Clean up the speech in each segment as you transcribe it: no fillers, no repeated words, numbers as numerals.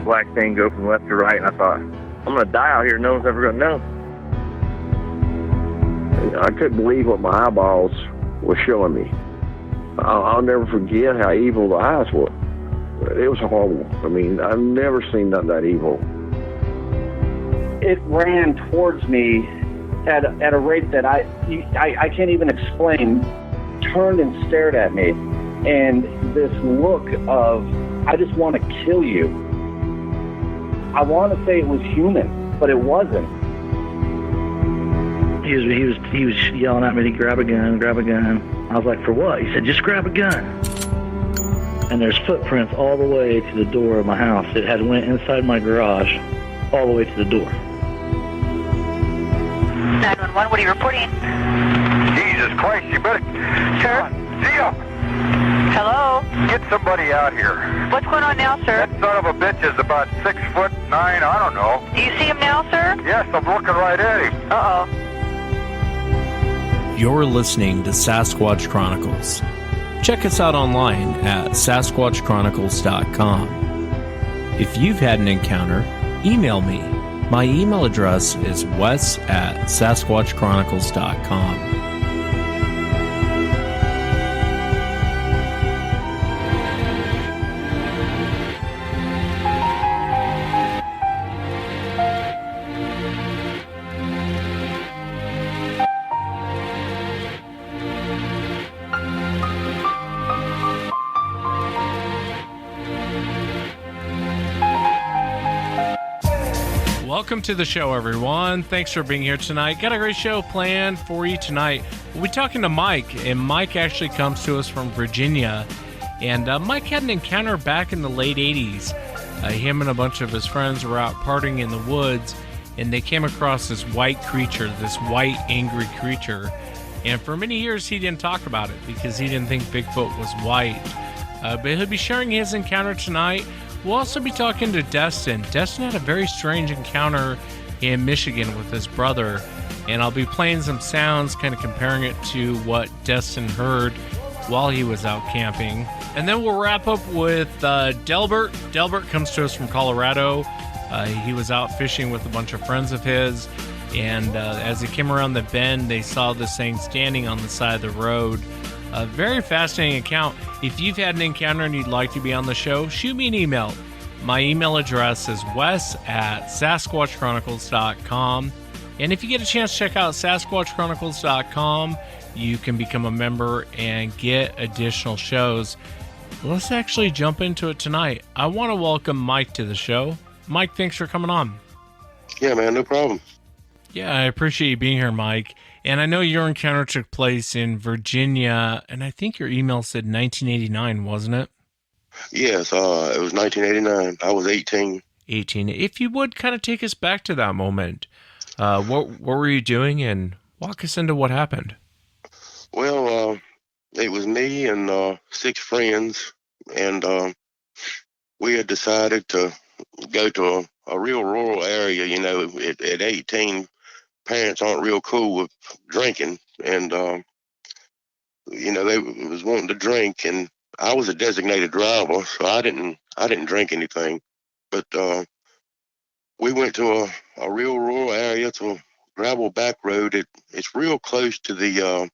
black thing go from left to right, and I thought, I'm going to die out here. No one's ever going to know. I couldn't believe what my eyeballs were showing me. I'll never forget how evil the eyes were. It was horrible. I mean, I've never seen nothing that evil. It ran towards me at a rate that I can't even explain. Turned and stared at me, and this look of, I just want to kill you. I want to say it was human, but it wasn't. He was yelling at me to grab a gun. I was like, for what? He said, just grab a gun. And there's footprints all the way to the door of my house. It had went inside my garage, all the way to the door. 911, what are you reporting? Jesus Christ, you better... Sir? See ya! Hello? Get somebody out here. What's going on now, sir? That son of a bitch is about 6'9", I don't know. Do you see him now, sir? Yes, I'm looking right at him. Uh-oh. You're listening to Sasquatch Chronicles. Check us out online at sasquatchchronicles.com. If you've had an encounter, email me. My email address is wes@sasquatchchronicles.com. Welcome to the show, everyone. Thanks for being here tonight. Got a great show planned for you tonight. We'll be talking to Mike, and Mike actually comes to us from Virginia. And Mike had an encounter back in the late 80s. Him and a bunch of his friends were out partying in the woods, and they came across this white creature, this white, angry creature. And for many years, he didn't talk about it because he didn't think Bigfoot was white. But he'll be sharing his encounter tonight. We'll also be talking to Destin. Destin had a very strange encounter in Michigan with his brother, and I'll be playing some sounds, kind of comparing it to what Destin heard while he was out camping. And then we'll wrap up with Delbert. Delbert comes to us from Colorado. He was out fishing with a bunch of friends of his, and as he came around the bend, they saw this thing standing on the side of the road. A very fascinating account. If you've had an encounter and you'd like to be on the show, shoot me an email. My email address is wes@sasquatchchronicles.com. And if you get a chance to check out sasquatchchronicles.com, you can become a member and get additional shows. Let's actually jump into it tonight. I want to welcome Mike to the show. Mike, thanks for coming on. Yeah, man, no problem. Yeah, I appreciate you being here, Mike. And I know your encounter took place in Virginia, and I think your email said 1989, wasn't it? Yes, it was 1989. I was 18. 18. If you would kind of take us back to that moment, what were you doing, and walk us into what happened? Well, it was me and 6 friends, and we had decided to go to a real rural area. You know, at 18, parents aren't real cool with drinking, and you know, they was wanting to drink, and I was a designated driver, so I didn't drink anything. But we went to a real rural area, to a gravel back road. It's real close to the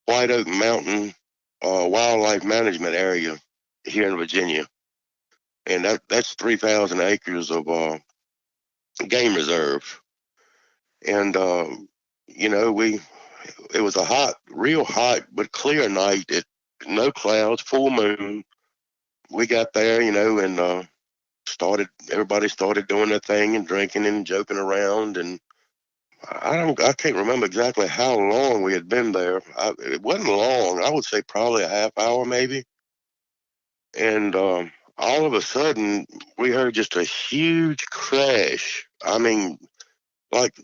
White Oak Mountain Wildlife Management Area here in Virginia, and that's 3,000 acres of game reserve. And you know, it was a real hot but clear night. No clouds, full moon. We got there, you know, and everybody started doing their thing and drinking and joking around. And I can't remember exactly how long we had been there. It wasn't long. I would say probably a half hour maybe. And all of a sudden we heard just a huge crash. I mean, like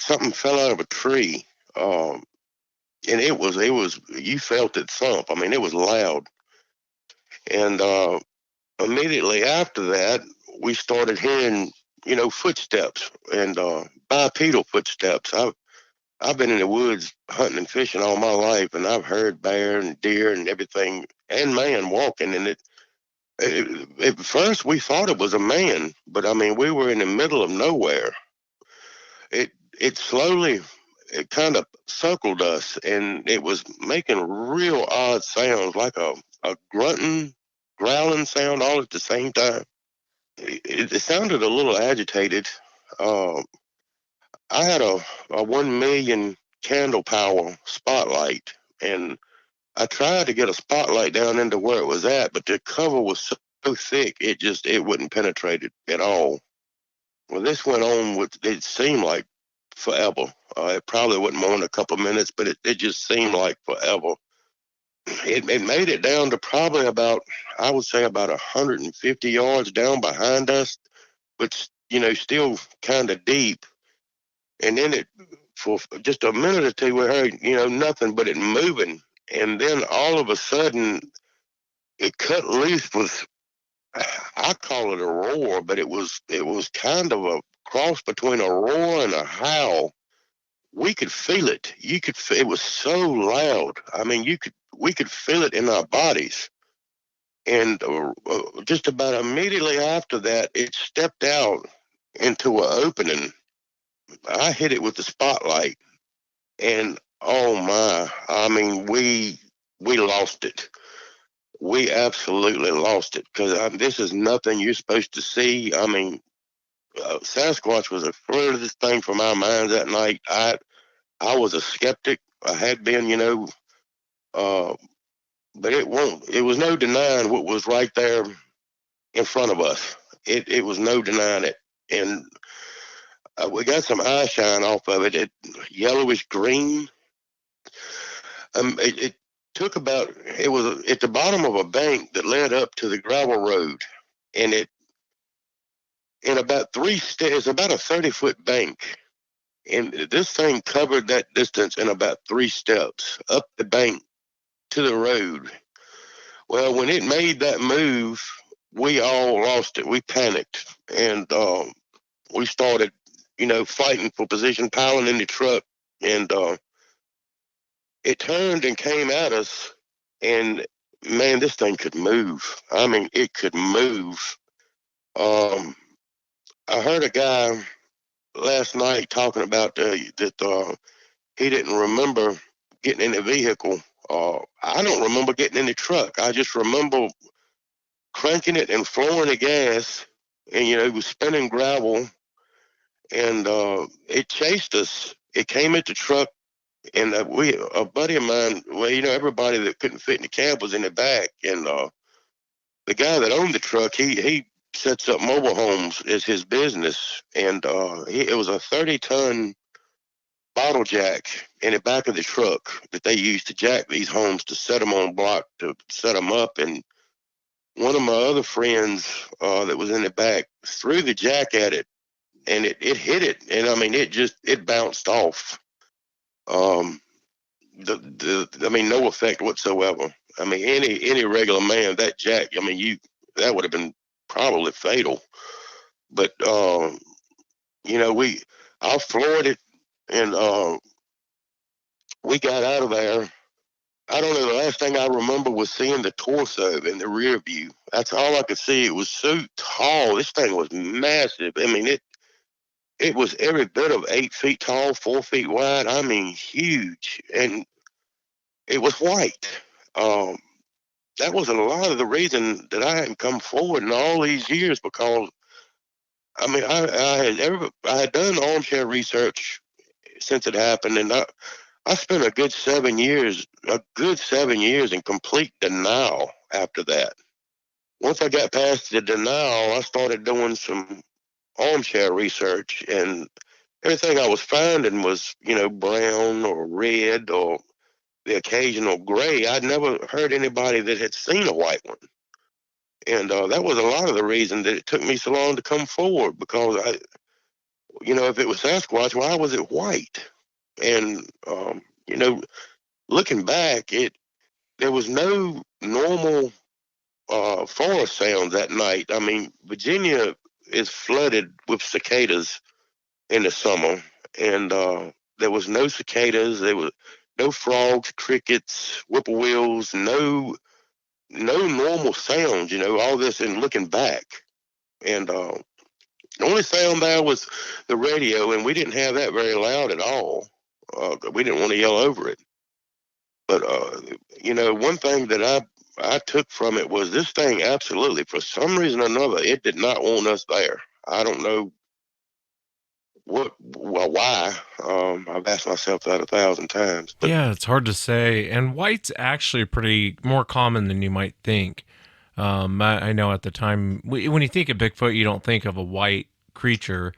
something fell out of a tree. And it was, you felt it thump. I mean, it was loud. And immediately after that, we started hearing, you know, footsteps, and bipedal footsteps. I've been in the woods hunting and fishing all my life, and I've heard bear and deer and everything, and man walking, and At first, we thought it was a man, but I mean, we were in the middle of nowhere. It slowly, it kind of circled us, and it was making real odd sounds, like a grunting, growling sound all at the same time. It sounded a little agitated. Uh, I had a 1 million candle power spotlight, and I tried to get a spotlight down into where it was at, but the cover was so thick it wouldn't penetrate it at all. Well, this went on with, it seemed like forever. It probably wasn't more than a couple of minutes, but it just seemed like forever. It made it down to probably about, I would say about 150 yards down behind us, but still kind of deep. And then for just a minute or two, we heard, nothing but it moving. And then all of a sudden, it cut loose with, I call it a roar, but it was kind of a cross between a roar and a howl. We could feel it. It was so loud. I mean, we could feel it in our bodies. And just about immediately after that, it stepped out into an opening. I hit it with the spotlight, and oh my! I mean, we lost it. We absolutely lost it, because this is nothing you're supposed to see. I mean, Sasquatch was the furthest thing from our minds that night. I was a skeptic. I had been, but it was no denying what was right there in front of us. It was no denying it. And we got some eye shine off of it. Yellowish green. It took about, it was at the bottom of a bank that led up to the gravel road. And in about 3 steps, it's about a 30-foot bank. And this thing covered that distance in about 3 steps up the bank to the road. Well, when it made that move, we all lost it. We panicked, and we started, fighting for position, piling in the truck, and it turned and came at us. And man, this thing could move. I mean, it could move. I heard a guy last night talking about that he didn't remember getting in the vehicle. I don't remember getting in the truck. I just remember cranking it and flooring the gas, and it was spinning gravel, and it chased us. It came at the truck, and a buddy of mine, well, everybody that couldn't fit in the cab was in the back, and the guy that owned the truck, he sets up mobile homes as his business, and it was a 30-ton bottle jack in the back of the truck that they used to jack these homes to set them on block, to set them up. And one of my other friends that was in the back threw the jack at it, and it hit it, and I mean it bounced off. I mean, no effect whatsoever. I mean, any regular man, that jack, I mean, that would have been probably fatal. But I floored it, and we got out of there. I don't know. The last thing I remember was seeing the torso in the rear view. That's all I could see. It was so tall. This thing was massive. I mean, it was every bit of 8 feet tall, 4 feet wide. I mean, huge. And it was white. That was a lot of the reason that I hadn't come forward in all these years, because I mean, I had done armchair research since it happened, and I spent a good 7 years in complete denial after that. Once I got past the denial, I started doing some armchair research, and everything I was finding was, brown or red or the occasional gray. I'd never heard anybody that had seen a white one. And that was a lot of the reason that it took me so long to come forward, because if it was Sasquatch, why was it white? And, looking back, there was no normal forest sound that night. I mean, Virginia is flooded with cicadas in the summer, and there was no cicadas. There was no frogs, crickets, whippoorwills, no no normal sounds, all this and looking back. And the only sound there was the radio, and we didn't have that very loud at all. We didn't want to yell over it. But, one thing that I took from it was this thing absolutely, for some reason or another, it did not want us there. I don't know why. I've asked myself that 1,000 times. But Yeah, it's hard to say. And white's actually pretty more common than you might think. I know at the time, when you think of Bigfoot, you don't think of a white creature.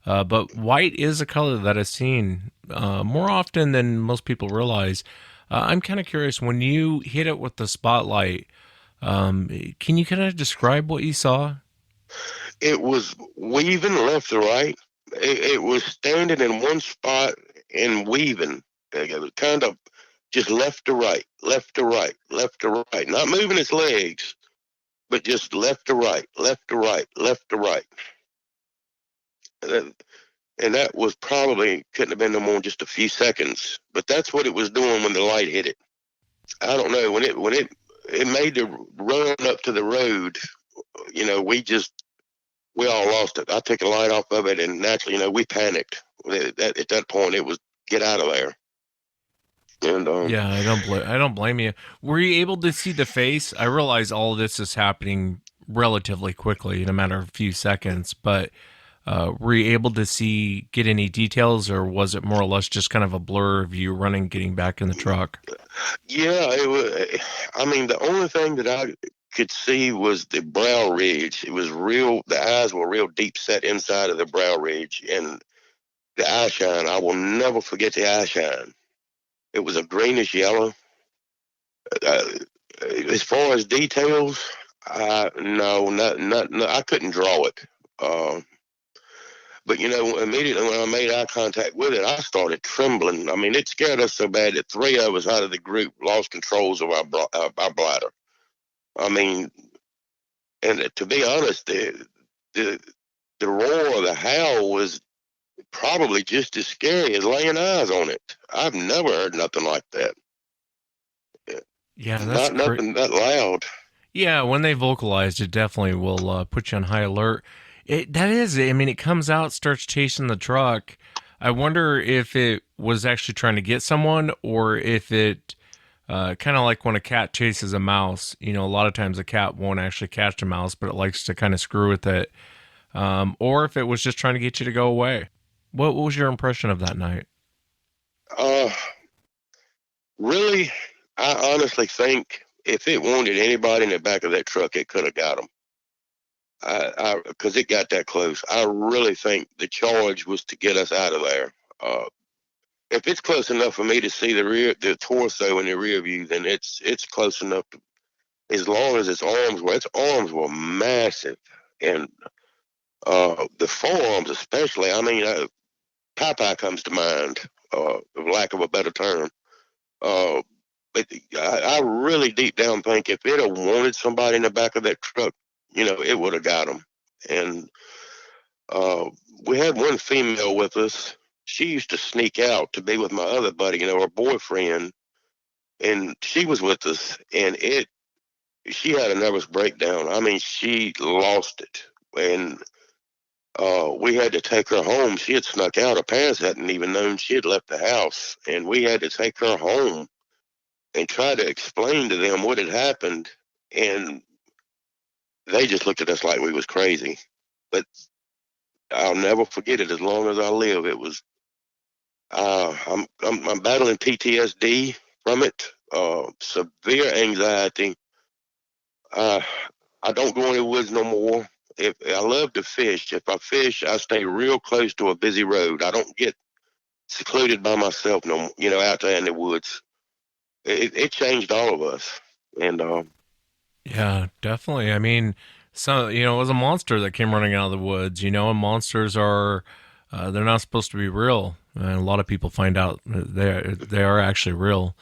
But white is a color that is seen more often than most people realize. I'm kind of curious, when you hit it with the spotlight, can you kind of describe what you saw? it was weaving left to right. It was standing in one spot and weaving. It was kind of just left to right, left to right, left to right. Not moving its legs, but just left to right, left to right, left to right. And that was probably, couldn't have been no more than just a few seconds. But that's what it was doing when the light hit it. I don't know, when it made the run up to the road, we all lost it. I took the light off of it, and naturally, we panicked. At that point, it was get out of there. And Yeah, I don't blame you. Were you able to see the face? I realize all of this is happening relatively quickly in a matter of a few seconds, but were you able to get any details, or was it more or less just kind of a blur of you running, getting back in the truck? Yeah, it was. I mean, the only thing that I could see was the brow ridge. It was real. The eyes were real deep set inside of the brow ridge, and the eye shine. I will never forget the eye shine. It was a greenish yellow. As far as details, no, I couldn't draw it. But immediately when I made eye contact with it, I started trembling. I mean, it scared us so bad that 3 of us out of the group lost controls of our bladder. I mean, and to be honest, the roar of the howl was probably just as scary as laying eyes on it. I've never heard nothing like that. Yeah, that's nothing that loud. Yeah, when they vocalized, it definitely will put you on high alert. It comes out, starts chasing the truck. I wonder if it was actually trying to get someone, or if it, kind of like when a cat chases a mouse, a lot of times a cat won't actually catch a mouse, but it likes to kind of screw with it. Or if it was just trying to get you to go away. What was your impression of that night? Really, I honestly think if it wanted anybody in the back of that truck, it could have got them. Because it got that close. I really think the charge was to get us out of there. If it's close enough for me to see the torso in the rear view, then it's close enough. As long as its arms were massive, and the forearms especially. I mean, Popeye comes to mind, for lack of a better term. But I really deep down think if it had wanted somebody in the back of that truck, it would have got them. And we had one female with us. She used to sneak out to be with my other buddy, her boyfriend, and she was with us. And she had a nervous breakdown. I mean, she lost it, and we had to take her home. She had snuck out. Her parents hadn't even known she had left the house, and we had to take her home and try to explain to them what had happened. And they just looked at us like we was crazy. But I'll never forget it as long as I live. It was, I'm battling PTSD from it, severe anxiety. I don't go in the woods no more. If I love to fish, if I fish, I stay real close to a busy road. I don't get secluded by myself no, out there in the woods. It changed all of us, and Yeah, definitely. I mean, it was a monster that came running out of the woods, and monsters are, they're not supposed to be real. And a lot of people find out that they are actually real.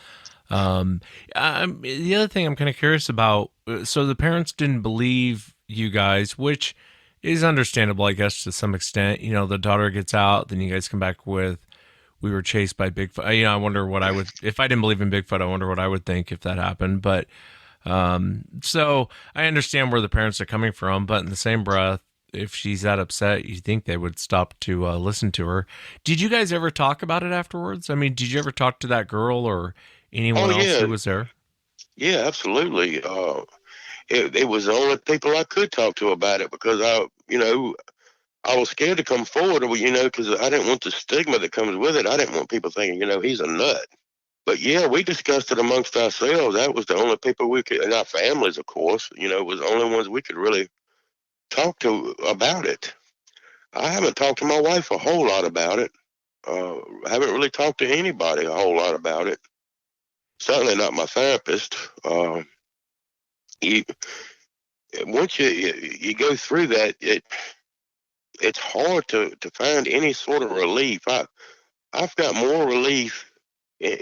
The other thing I'm kind of curious about, so the parents didn't believe you guys, which is understandable, I guess, to some extent. The daughter gets out, then you guys come back with, we were chased by Bigfoot. I wonder what if I didn't believe in Bigfoot, I wonder what I would think if that happened. But So I understand where the parents are coming from, but in the same breath, if she's that upset, you think they would stop to listen to her. Did you guys ever talk about it afterwards? I mean, did you ever talk to that girl or anyone Oh else yeah, who was there? yeah, absolutely. It was the only people I could talk to about it because I was scared to come forward, because I didn't want the stigma that comes with it. I didn't want people thinking, he's a nut. But yeah, we discussed it amongst ourselves. That was the only people we could, and our families, of course, was the only ones we could really talk to about it. I haven't talked to my wife a whole lot about it. I haven't really talked to anybody a whole lot about it. Certainly not my therapist. You, once you go through that, it's hard to find any sort of relief. I've got more relief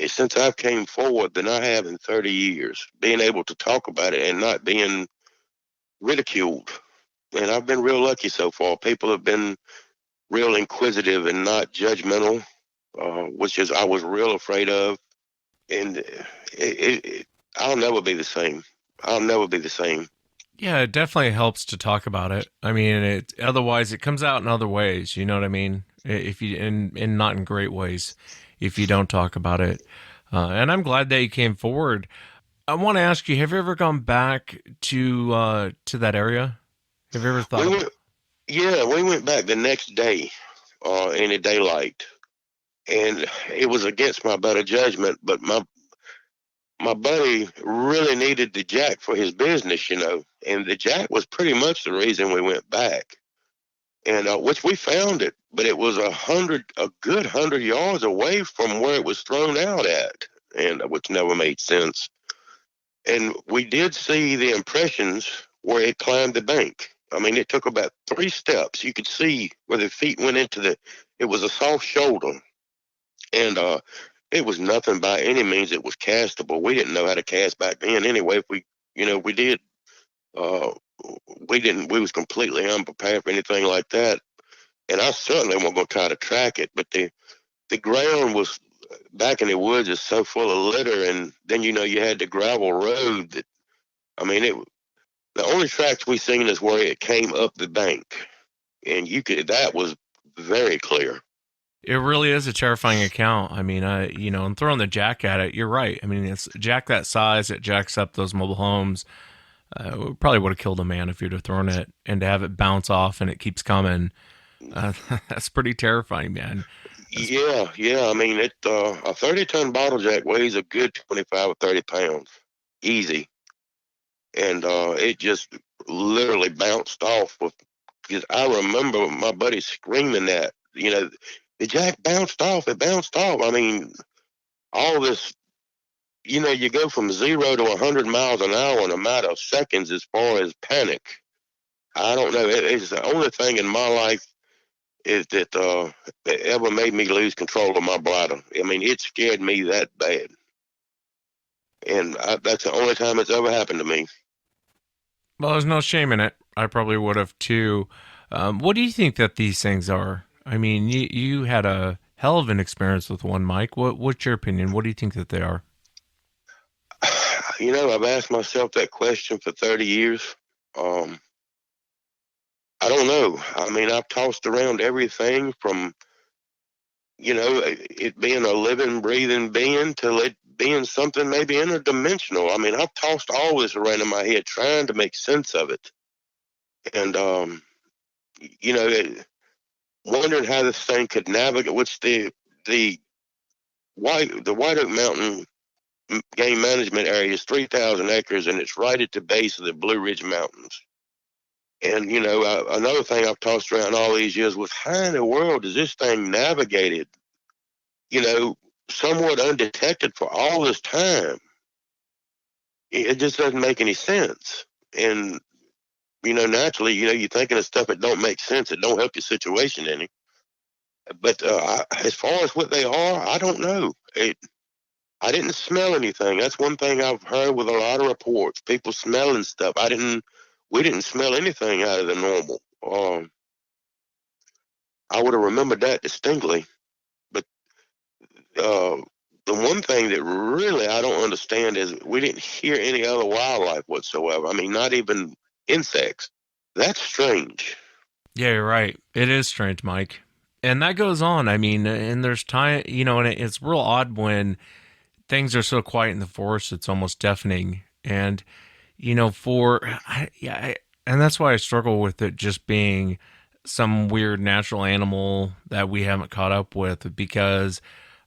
since I've came forward than I have in 30 years, being able to talk about it and not being ridiculed. And I've been real lucky so far. People have been real inquisitive and not judgmental, which is I was real afraid of. And I'll never be the same. I'll never be the same. Yeah, it definitely helps to talk about it. I mean, otherwise it comes out in other ways. You know what I mean? If you and not in great ways, if you don't talk about it. And I'm glad that you came forward. I want to ask you: have you ever gone back to that area? Have you ever thought? We went back the next day, in the daylight, and it was against my better judgment. But my buddy really needed the jack for his business, and the jack was pretty much the reason we went back. And which we found it, but it was a good 100 yards away from where it was thrown out at, and which never made sense. And we did see the impressions where it climbed the bank. I mean, it took about 3 steps. You could see where the feet went it was a soft shoulder. And it was nothing by any means. It was castable. We didn't know how to cast back then anyway. If we did, uh, we was completely unprepared for anything like that. And I certainly wasn't going to try to track it, but the ground was back in the woods is so full of litter, and then you had the gravel road that I mean the only tracks we seen is where it came up the bank, and that was very clear. It really is a terrifying account. I mean, and throwing the jack at it, you're right. I mean, it's a jack that size, it jacks up those mobile homes. Probably would have killed a man if you'd have thrown it, and to have it bounce off and it keeps coming. That's pretty terrifying, man. Yeah. I mean, a 30-ton bottle jack weighs a good 25 or 30 pounds, easy, and it just literally bounced off. Because I remember my buddy screaming that, the jack bounced off. It bounced off. I mean, all this, you go from 0 to 100 miles an hour in a matter of seconds as far as panic. I don't know. It's the only thing in my life is that ever made me lose control of my bladder. I mean, it scared me that bad. And that's the only time it's ever happened to me. Well, there's no shame in it. I probably would have too. What do you think that these things are? I mean, you had a hell of an experience with one, Mike. What's your opinion? What do you think that they are? I've asked myself that question for 30 years. I don't know. I mean, I've tossed around everything from, it being a living, breathing being to it being something maybe interdimensional. I mean, I've tossed all this around in my head trying to make sense of it. And, wondering how this thing could navigate, which the White Oak Mountain Game Management Area is 3,000 acres, and it's right at the base of the Blue Ridge Mountains. And another thing I've tossed around all these years was how in the world does this thing navigated, somewhat undetected for all this time? It just doesn't make any sense. And naturally, you're thinking of stuff that don't make sense, that don't help your situation any. But as far as what they are, I don't know. I didn't smell anything. That's one thing I've heard with a lot of reports. People smelling stuff. We didn't smell anything out of the normal. I would have remembered that distinctly. But the one thing that really I don't understand is we didn't hear any other wildlife whatsoever. I mean, not even insects. That's strange. Yeah, you're right. It is strange, Mike. And that goes on. I mean, and there's time, and it's real odd when things are so quiet in the forest, it's almost deafening. And, and that's why I struggle with it just being some weird natural animal that we haven't caught up with, because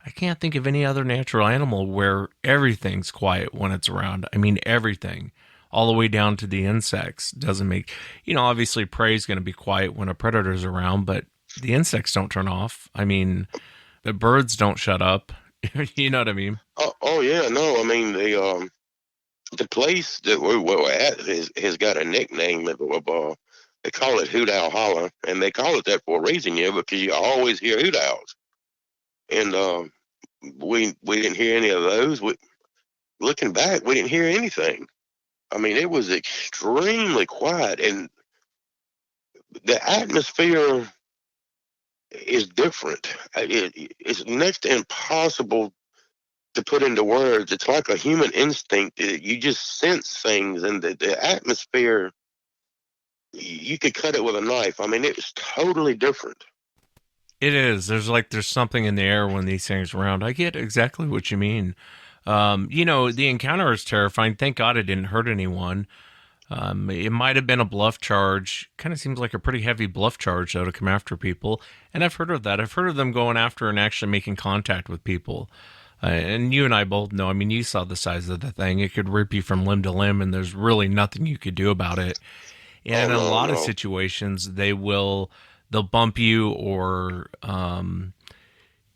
I can't think of any other natural animal where everything's quiet when it's around. I mean, everything, all the way down to the insects doesn't make, obviously prey is going to be quiet when a predator's around, but the insects don't turn off. I mean, the birds don't shut up. You know what I mean? Oh yeah, no, I mean, the place that we're at has got a nickname. They call it Hoot Owl Holler, and they call it that for a reason, because you always hear hoot owls. And we didn't hear any of those. Looking back, we didn't hear anything. I mean, it was extremely quiet, and the atmosphere is different. It's next to impossible to put into words. It's like a human instinct. You just sense things, and the atmosphere, you could cut it with a knife. I mean, it was totally different. It is. There's something in the air when these things are around. I get exactly what you mean. The encounter is terrifying. Thank God it didn't hurt anyone. It might have been a bluff charge. Kind of seems like a pretty heavy bluff charge, though, to come after people. And I've heard of that. I've heard of them going after and actually making contact with people. And you and I both know, I mean, you saw the size of the thing. It could rip you from limb to limb, and there's really nothing you could do about it. And in a lot of situations, they'll bump you, or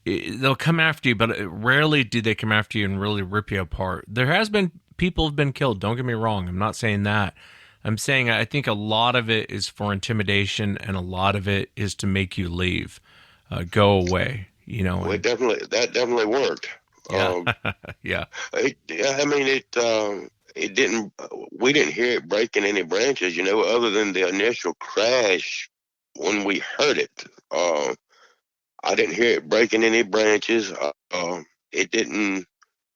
they'll come after you, but rarely do they come after you and really rip you apart. There has been people have been killed. Don't get me wrong. I'm not saying that. I'm saying I think a lot of it is for intimidation, and a lot of it is to make you leave, go away. That definitely worked. Yeah. Yeah. I mean, it didn't. We didn't hear it breaking any branches, other than the initial crash when we heard it. I didn't hear it breaking any branches. It didn't.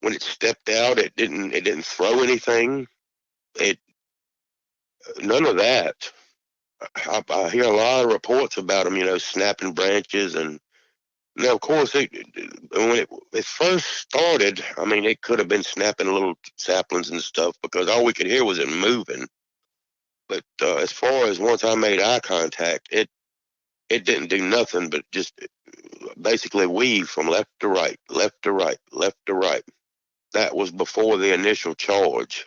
When it stepped out, it didn't throw anything. None of that. I hear a lot of reports about them, snapping branches, and now, of course, when it first started, I mean, it could have been snapping little saplings and stuff, because all we could hear was it moving. But as far as once I made eye contact, it didn't do nothing but just basically weave from left to right, left to right, left to right. That was before the initial charge.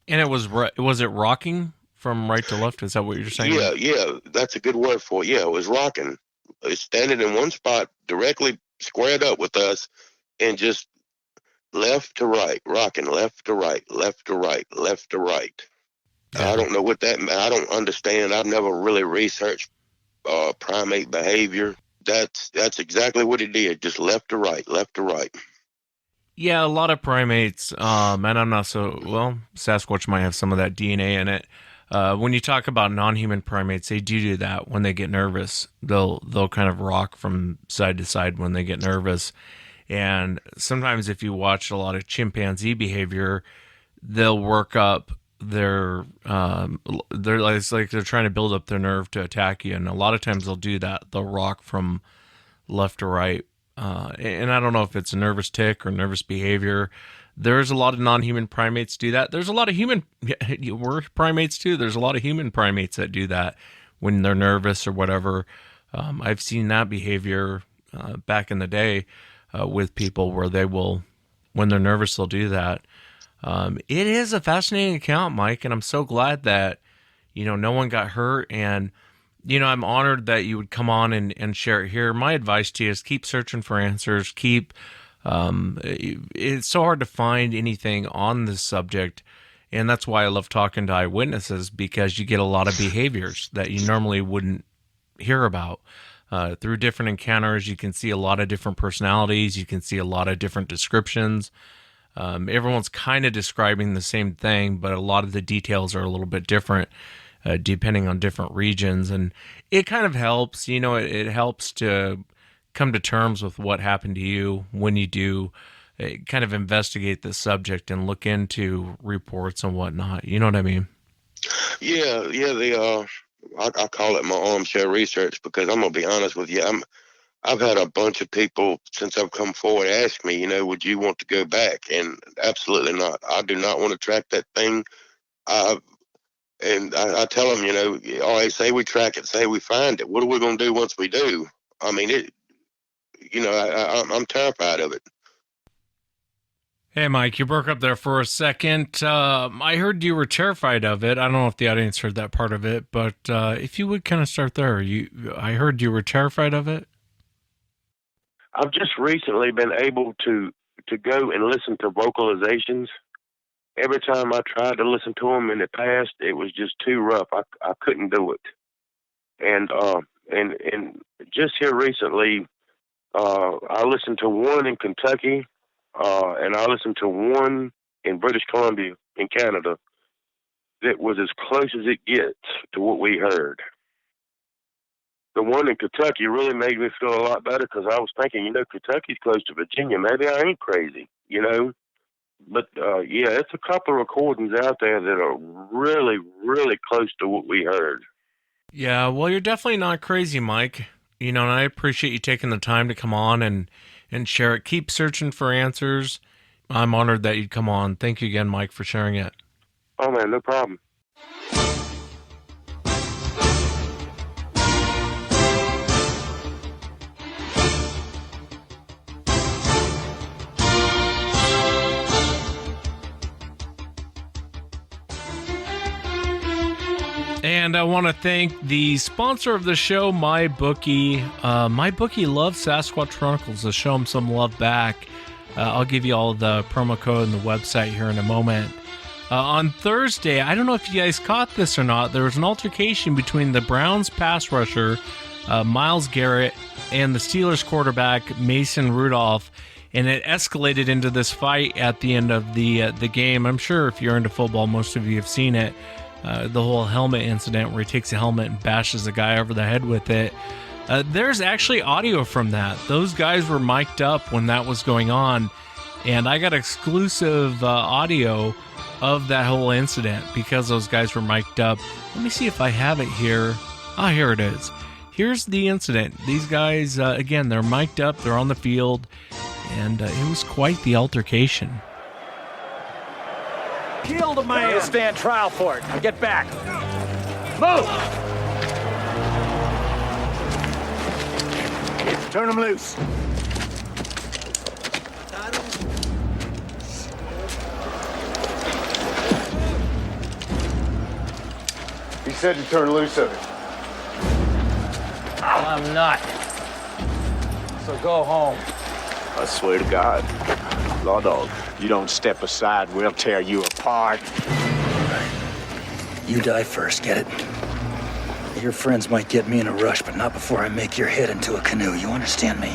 And was it rocking from right to left? Is that what you're saying? Yeah, that's a good word for it. Yeah, it was rocking. It was standing in one spot, directly squared up with us, and just left to right, rocking left to right, left to right, left to right. Yeah. I don't know what that meant. I don't understand. I've never really researched primate behavior. That's exactly what it did. Just left to right, left to right. Yeah, a lot of primates, and I'm not Sasquatch might have some of that DNA in it. When you talk about non-human primates, they do that when they get nervous. They'll kind of rock from side to side when they get nervous. And sometimes if you watch a lot of chimpanzee behavior, they'll work up their it's like they're trying to build up their nerve to attack you. And a lot of times they'll do that. They'll rock from left to right. And I don't know if it's a nervous tick or nervous behavior. There's a lot of non-human primates do that. There's a lot of we're primates too. There's a lot of human primates that do that when they're nervous or whatever. I've seen that behavior back in the day with people where they will, when they're nervous, they'll do that. It is a fascinating account, Mike, and I'm so glad that, no one got hurt. And, I'm honored that you would come on and share it here. My advice to you is keep searching for answers. It's so hard to find anything on this subject. And that's why I love talking to eyewitnesses, because you get a lot of behaviors that you normally wouldn't hear about. Through different encounters, you can see a lot of different personalities. You can see a lot of different descriptions. Everyone's kind of describing the same thing, but a lot of the details are a little bit different depending on different regions. And it kind of helps, it helps to come to terms with what happened to you when you do kind of investigate the subject and look into reports and whatnot. You know what I mean? Yeah. I call it my armchair research, because I'm gonna be honest with you. I've had a bunch of people since I've come forward ask me, would you want to go back? And absolutely not. I do not want to track that thing. And I tell them, all right, say we track it, say we find it. What are we going to do once we do? I mean, I'm terrified of it. Hey, Mike, you broke up there for a second. I heard you were terrified of it. I don't know if the audience heard that part of it, but if you would kind of start there. I heard you were terrified of it. I've just recently been able to go and listen to vocalizations. Every time I tried to listen to them in the past, it was just too rough. I couldn't do it. And just here recently, I listened to one in Kentucky, and I listened to one in British Columbia in Canada that was as close as it gets to what we heard. The one in Kentucky really made me feel a lot better, because I was thinking, Kentucky's close to Virginia. Maybe I ain't crazy, But, it's a couple of recordings out there that are really, really close to what we heard. Yeah, well, you're definitely not crazy, Mike. And I appreciate you taking the time to come on and share it. Keep searching for answers. I'm honored that you'd come on. Thank you again, Mike, for sharing it. Oh, man, no problem. And I want to thank the sponsor of the show, MyBookie. MyBookie loves Sasquatch Chronicles, so show them some love back. I'll give you all the promo code and the website here in a moment. On Thursday, I don't know if you guys caught this or not, there was an altercation between the Browns pass rusher, Myles Garrett, and the Steelers quarterback, Mason Rudolph, and it escalated into this fight at the end of the game. I'm sure if you're into football, most of you have seen it. The whole helmet incident where he takes a helmet and bashes a guy over the head with it. There's actually audio from that. Those guys were mic'd up when that was going on, and I got exclusive audio of that whole incident because those guys were mic'd up. Let me see if I have it here. Here it is. Here's the incident. These guys, again, they're mic'd up, they're on the field, and it was quite the altercation. Killed a man. You'll stand trial for it. Now get back. Move! Turn him loose. He said to turn loose of him. Well, I'm not. So go home. I swear to God. Law dog, you don't step aside, we'll tear you apart. You die first, get it? Your friends might get me in a rush, but not before I make your head into a canoe. You understand me?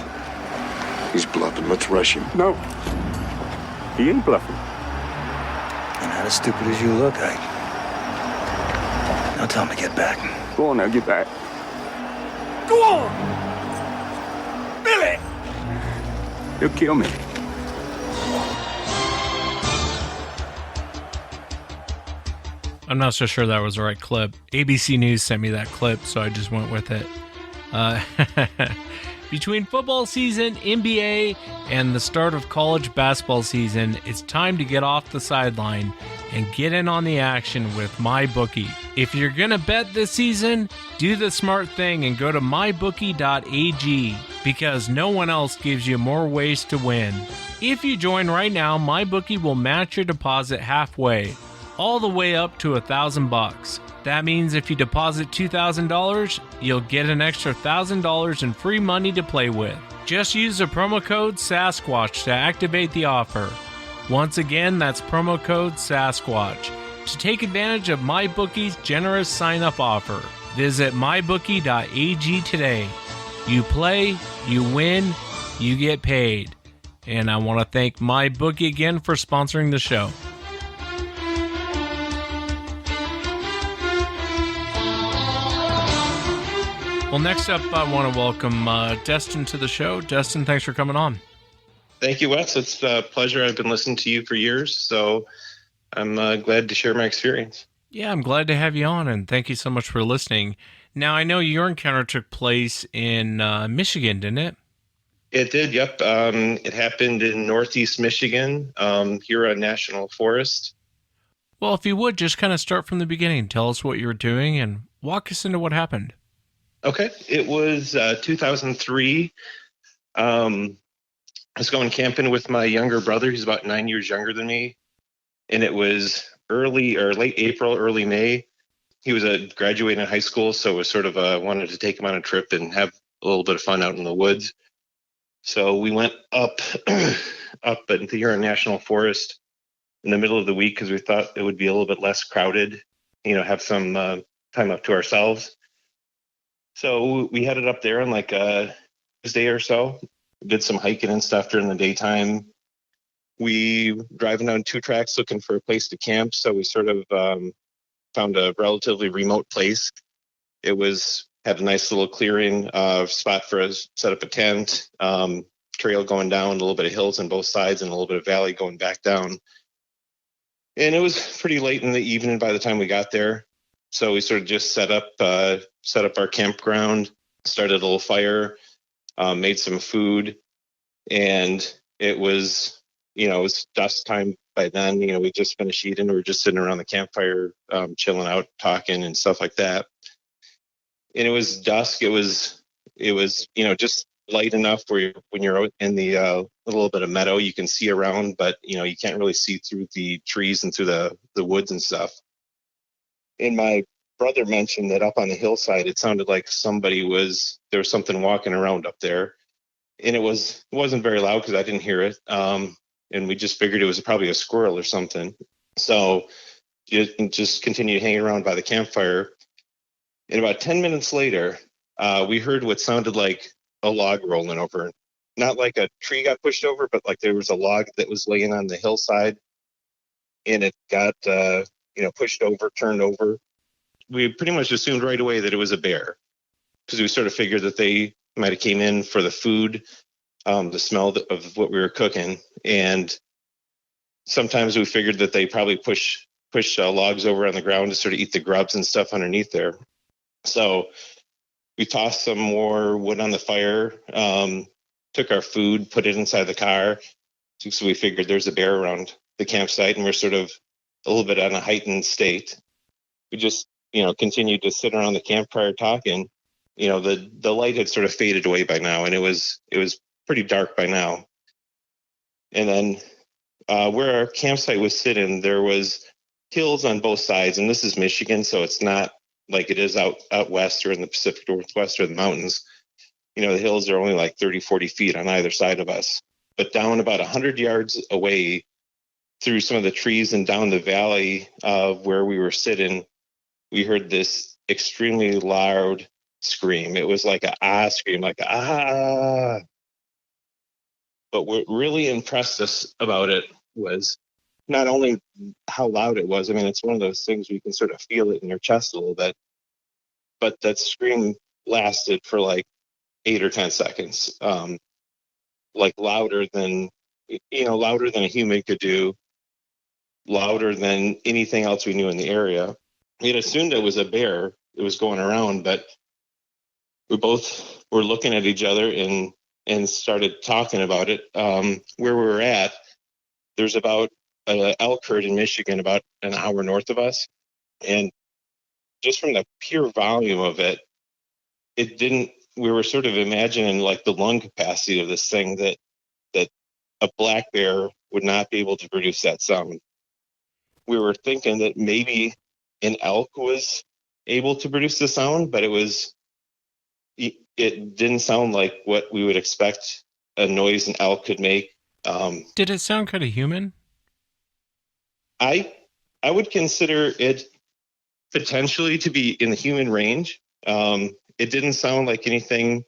He's bluffing. Let's rush him. No. He ain't bluffing. You're not as stupid as you look, Ike. Now tell him to get back. Go on now, get back. Go on! Billy! He'll kill me. I'm not so sure that was the right clip. ABC News sent me that clip, so I just went with it. Between football season, NBA, and the start of college basketball season, it's time to get off the sideline and get in on the action with MyBookie. If you're going to bet this season, do the smart thing and go to mybookie.ag, because no one else gives you more ways to win. If you join right now, MyBookie will match your deposit halfway, all the way up to $1,000. That means if you deposit $2,000, you'll get an extra $1,000 in free money to play with. Just use the promo code Sasquatch to activate the offer. Once again, that's promo code Sasquatch to take advantage of MyBookie's generous sign-up offer. Visit mybookie.ag today. You play, you win, you get paid. And I want to thank MyBookie again for sponsoring the show. Well, next up, I want to welcome Destin to the show. Destin, thanks for coming on. Thank you, Wes. It's a pleasure. I've been listening to you for years, so I'm glad to share my experience. Yeah, I'm glad to have you on, and thank you so much for listening. Now, I know your encounter took place in Michigan, didn't it? It did, yep. It happened in northeast Michigan, here on National Forest. Well, if you would, just kind of start from the beginning. Tell us what you were doing and walk us into what happened. Okay. It was 2003. I was going camping with my younger brother. He's about 9 years younger than me. And it was late April, early May. He was graduating high school, so it was sort of wanted to take him on a trip and have a little bit of fun out in the woods. So we went up into here in National Forest in the middle of the week because we thought it would be a little bit less crowded, have some time up to ourselves. So we headed up there on like a Tuesday or so, did some hiking and stuff during the daytime. We driving down 2 tracks looking for a place to camp. So we sort of found a relatively remote place. It had a nice little clearing spot for us, set up a tent, trail going down, a little bit of hills on both sides and a little bit of valley going back down. And it was pretty late in the evening by the time we got there. So we sort of just set up our campground, started a little fire, made some food, and it was dusk time by then. We just finished eating. We were just sitting around the campfire, chilling out, talking and stuff like that. And it was dusk. It was just light enough where when you're in the little bit of meadow, you can see around, but you can't really see through the trees and through the woods and stuff. And my brother mentioned that up on the hillside, it sounded like there was something walking around up there. And it wasn't very loud because I didn't hear it. And we just figured it was probably a squirrel or something. So just continued hanging around by the campfire. And about 10 minutes later, we heard what sounded like a log rolling over. Not like a tree got pushed over, but like there was a log that was laying on the hillside. And it got, pushed over, turned over. We pretty much assumed right away that it was a bear because we sort of figured that they might have came in for the food, the smell of what we were cooking. And sometimes we figured that they probably push logs over on the ground to sort of eat the grubs and stuff underneath there. So we tossed some more wood on the fire, took our food, put it inside the car. So we figured there's a bear around the campsite and we're sort of a little bit on a heightened state. We just, continued to sit around the campfire talking. The light had sort of faded away by now and it was pretty dark by now. And then where our campsite was sitting, there was hills on both sides. And this is Michigan, so it's not like it is out west or in the Pacific Northwest or the mountains. The hills are only like 30, 40 feet on either side of us. But down about 100 yards away through some of the trees and down the valley of where we were sitting, we heard this extremely loud scream. It was like a scream, like ah. But what really impressed us about it was not only how loud it was. I mean, it's one of those things where you can sort of feel it in your chest a little bit. But that scream lasted for like 8 or 10 seconds, like louder than a human could do, louder than anything else we knew in the area. We had assumed it was a bear. It was going around, but we both were looking at each other and started talking about it. Where we were at, there's about an elk herd in Michigan about an hour north of us. And just from the pure volume of it, we were sort of imagining like the lung capacity of this thing that a black bear would not be able to produce that sound. We were thinking that maybe an elk was able to produce the sound, but it didn't sound like what we would expect a noise an elk could make. Did it sound kind of human? I would consider it potentially to be in the human range. It didn't sound like anything.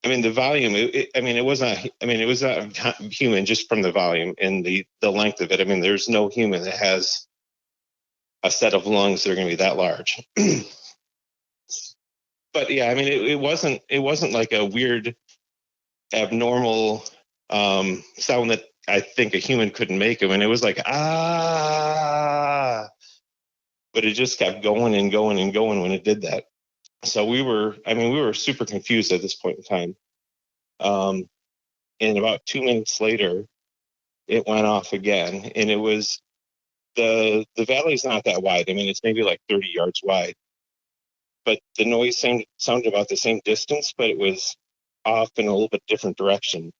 I mean, the volume. It was not human just from the volume and the length of it. I mean, there's no human that has a set of lungs that are going to be that large. But yeah, I mean, it wasn't like a weird, abnormal sound that I think a human couldn't make. And it was like, ah, but it just kept going and going and going when it did that. So we were super confused at this point in time. And about 2 minutes later, it went off again. And it was, the valley's not that wide. I mean, it's maybe like 30 yards wide. But the noise sounded about the same distance, but it was off in a little bit different direction.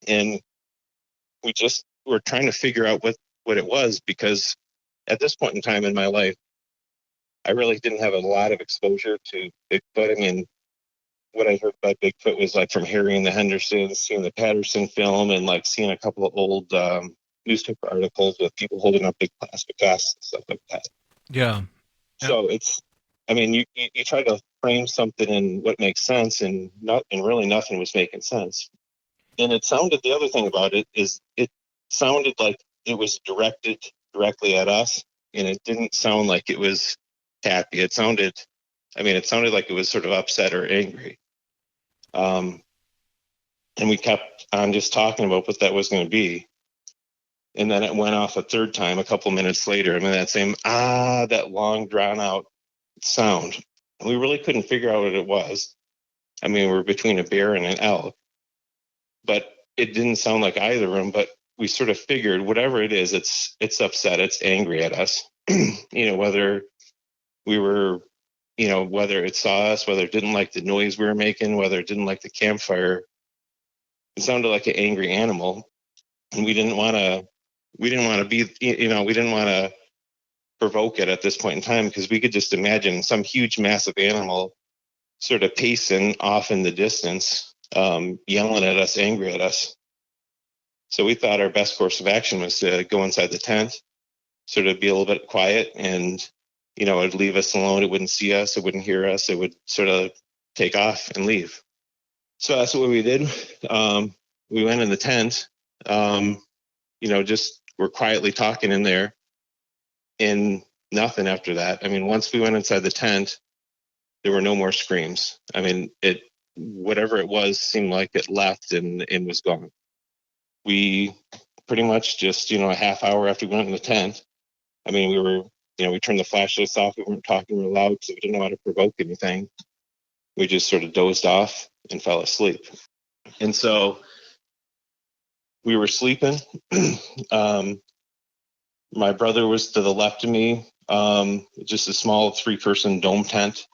And we just were trying to figure out what it was, because at this point in time in my life, I really didn't have a lot of exposure to Bigfoot. I mean, what I heard about Bigfoot was like from Harry and the Hendersons, seeing the Patterson film, and like seeing a couple of old newspaper articles with people holding up big plastic vests and stuff like that. Yeah. So it's, I mean, you try to frame something in what makes sense, and really nothing was making sense. And it sounded, the other thing about it is it sounded like it was directed directly at us, and it didn't sound like it was happy. It sounded like it was sort of upset or angry. And we kept on just talking about what that was going to be. And then it went off a third time a couple minutes later. I mean, that same, that long drawn out sound. And we really couldn't figure out what it was. I mean, we're between a bear and an elk, but it didn't sound like either of them. But we sort of figured whatever it is, it's upset, it's angry at us. Whether we were, whether it saw us, whether it didn't like the noise we were making, whether it didn't like the campfire. It sounded like an angry animal, and we didn't want to provoke it at this point in time, because we could just imagine some huge, massive animal sort of pacing off in the distance, yelling at us, angry at us. So we thought our best course of action was to go inside the tent, sort of be a little bit quiet, and, it'd leave us alone. It wouldn't see us. It wouldn't hear us. It would sort of take off and leave. So that's what we did. We went in the tent, just we're quietly talking in there, and nothing after that. I mean, once we went inside the tent, there were no more screams. I mean, whatever it was seemed like it left and was gone. We pretty much just, a half hour after we went in the tent, I mean, we turned the flashlights off. We weren't talking real loud, so we didn't know how to provoke anything. We just sort of dozed off and fell asleep. And so we were sleeping. My brother was to the left of me, just a small 3-person dome tent.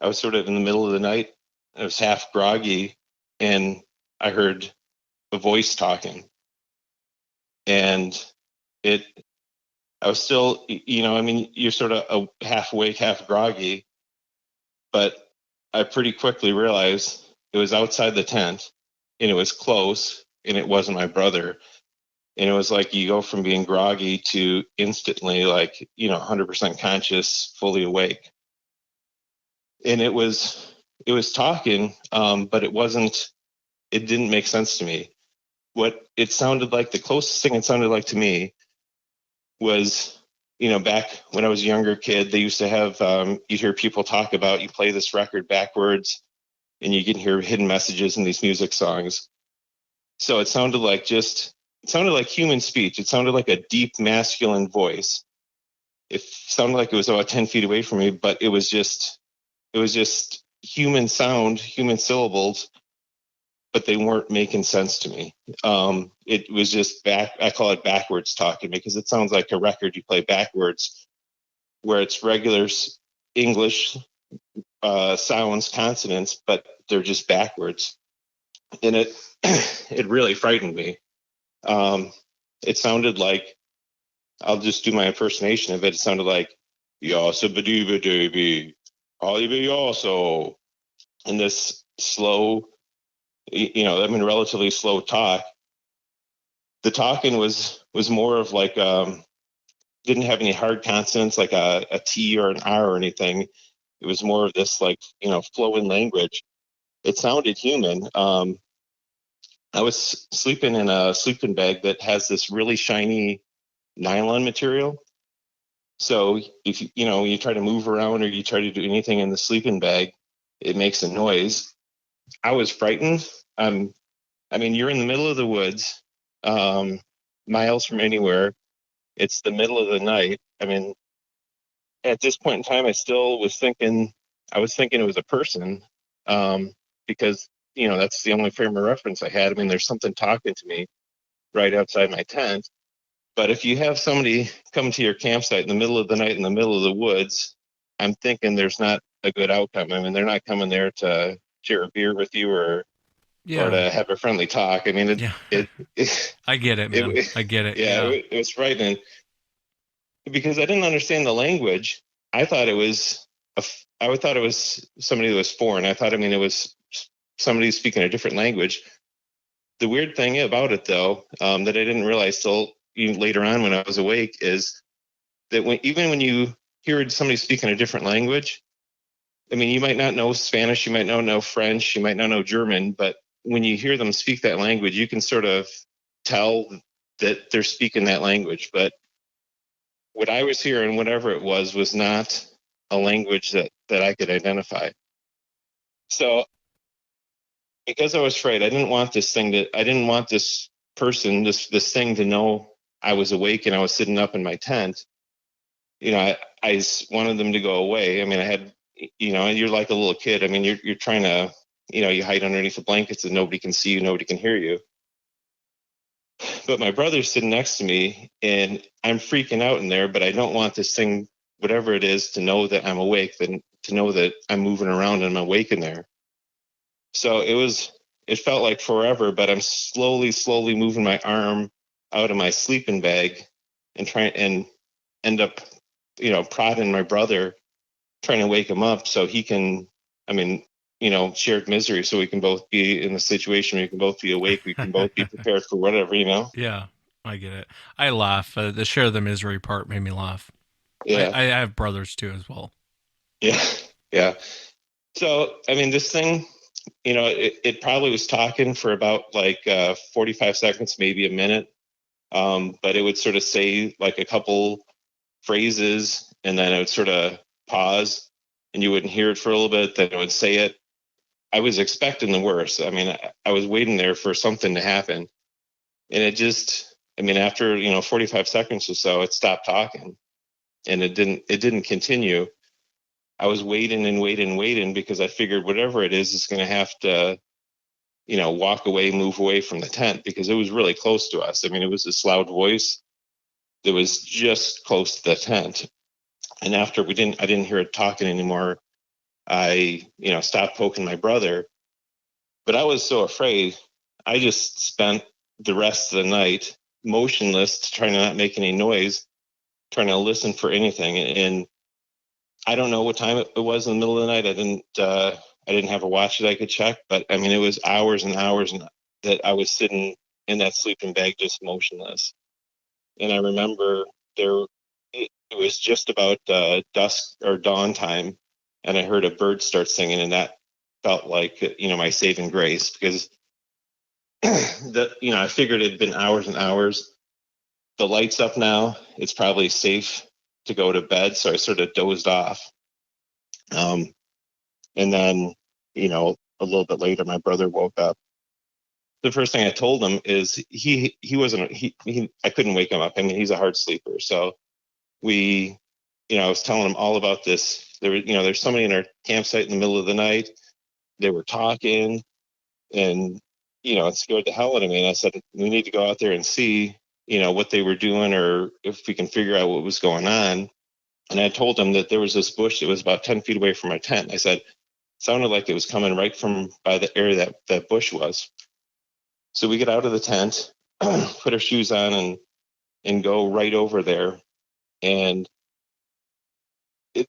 I was sort of in the middle of the night. I was half groggy, and I heard a voice talking. And I was still, you're sort of half awake, half groggy. But I pretty quickly realized it was outside the tent, and it was close, and it wasn't my brother. And it was like you go from being groggy to instantly 100% conscious, fully awake. And it was talking, but it didn't make sense to me. What it sounded like, the closest thing it sounded like to me was, back when I was a younger kid, they used to have, you'd hear people talk about, you play this record backwards and you can hear hidden messages in these music songs. So it sounded like human speech. It sounded like a deep masculine voice. It sounded like it was about 10 feet away from me, but it was just human sound, human syllables, but they weren't making sense to me. It was just I call it backwards talking, because it sounds like a record you play backwards, where it's regular English sounds, consonants, but they're just backwards. And it really frightened me. It sounded like, I'll just do my impersonation of it. It sounded like, yasa badooba dooby, holly also. And this slow, relatively slow talk. The talking was more of like, didn't have any hard consonants like a T or an R or anything. It was more of this flowing language. It sounded human. I was sleeping in a sleeping bag that has this really shiny nylon material. So if you try to move around or you try to do anything in the sleeping bag, it makes a noise. I was frightened. I'm I mean, you're in the middle of the woods, miles from anywhere. It's the middle of the night. I mean, at this point in time, I still was thinking, I was thinking it was a person, because, you know, that's the only frame of reference I had. I mean, there's something talking to me right outside my tent. But if you have somebody come to your campsite in the middle of the night in the middle of the woods, I'm thinking there's not a good outcome. I mean, they're not coming there to share a beer with you or to have a friendly talk. I mean, I get it, man. I get it. Yeah, Yeah. it was frightening because I didn't understand the language. I thought it was I thought it was somebody that was foreign. I thought, I mean, it was somebody speaking a different language. The weird thing about it, though, that I didn't realize till even later on when I was awake, is that even when you hear somebody speaking a different language, I mean, you might not know Spanish, you might not know French, you might not know German, but when you hear them speak that language, you can sort of tell that they're speaking that language. But what I was hearing, whatever it was not a language that I could identify. So because I was afraid, I didn't want this person, this thing to know I was awake and I was sitting up in my tent. You know, I wanted them to go away. I mean, I had, you know, you're like a little kid. I mean, you're trying to, you know, you hide underneath the blankets and nobody can see you, nobody can hear you. But my brother's sitting next to me and I'm freaking out in there, but I don't want this thing, whatever it is, to know that I'm awake, then to know that I'm moving around and I'm awake in there. So it felt like forever, but I'm slowly moving my arm out of my sleeping bag and end up, you know, prodding my brother, trying to wake him up so he can, I mean, you know, shared misery, so we can both be in the situation, we can both be awake, we can both be prepared for whatever, you know? Yeah, I get it. I laugh. The share the misery part made me laugh. Yeah. I have brothers too as well. Yeah. Yeah. So, I mean, this thing, you know, it probably was talking for about like 45 seconds, maybe a minute. But it would sort of say like a couple phrases and then it would sort of pause and you wouldn't hear it for a little bit. Then it would say it. I was expecting the worst. I mean, I was waiting there for something to happen. And it just, I mean, after, you know, 45 seconds or so, it stopped talking and it didn't continue. I was waiting because I figured whatever it is going to have to, you know, walk away, move away from the tent because it was really close to us. I mean, it was this loud voice that was just close to the tent. And after I didn't hear it talking anymore, I, you know, stopped poking my brother. But I was so afraid, I just spent the rest of the night motionless, trying to not make any noise, trying to listen for anything. And I don't know what time it was in the middle of the night. I didn't have a watch that I could check, but I mean, it was hours and hours that I was sitting in that sleeping bag, just motionless. And I remember it was just about dusk or dawn time, and I heard a bird start singing, and that felt like, you know, my saving grace because you know, I figured it had been hours and hours. The light's up now. It's probably safe to go to bed, so I sort of dozed off. And then, you know, a little bit later, my brother woke up. The first thing I told him is I couldn't wake him up. I mean, he's a hard sleeper. So you know, I was telling him all about this. There's somebody in our campsite in the middle of the night. They were talking and, you know, it scared the hell out of me. And I said, we need to go out there and see, you know, what they were doing or if we can figure out what was going on. And I told him that there was this bush that was about 10 feet away from our tent. I said, sounded like it was coming right from by the area that bush was. So we get out of the tent, put our shoes on and go right over there. And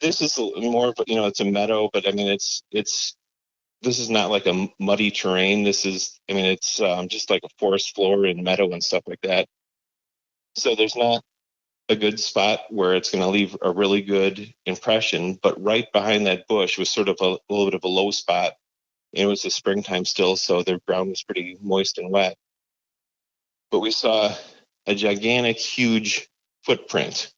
this is more of, you know, it's a meadow, but I mean, this is not like a muddy terrain. This is, I mean, it's just like a forest floor and meadow and stuff like that. So there's not a good spot where it's going to leave a really good impression, but right behind that bush was sort of a little bit of a low spot. And it was the springtime still, so the ground was pretty moist and wet. But we saw a gigantic, huge footprint.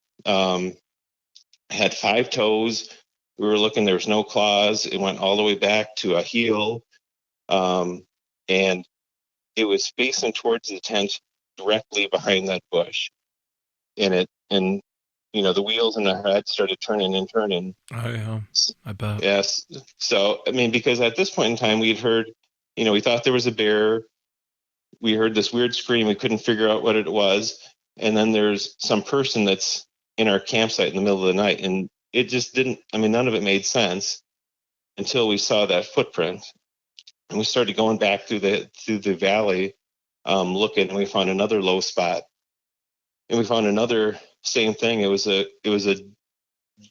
Had 5 toes. We were looking, there was no claws. It went all the way back to a heel. And it was facing towards the tent directly behind that bush. And the wheels in our head started turning and turning. Oh, yeah. I bet. Yes. So, I mean, because at this point in time, we'd heard, we thought there was a bear. We heard this weird scream. We couldn't figure out what it was. And then there's some person that's in our campsite in the middle of the night. And it just didn't, none of it made sense until we saw that footprint. And we started going back through the valley, looking, and we found another low spot. And we found another same thing. It was a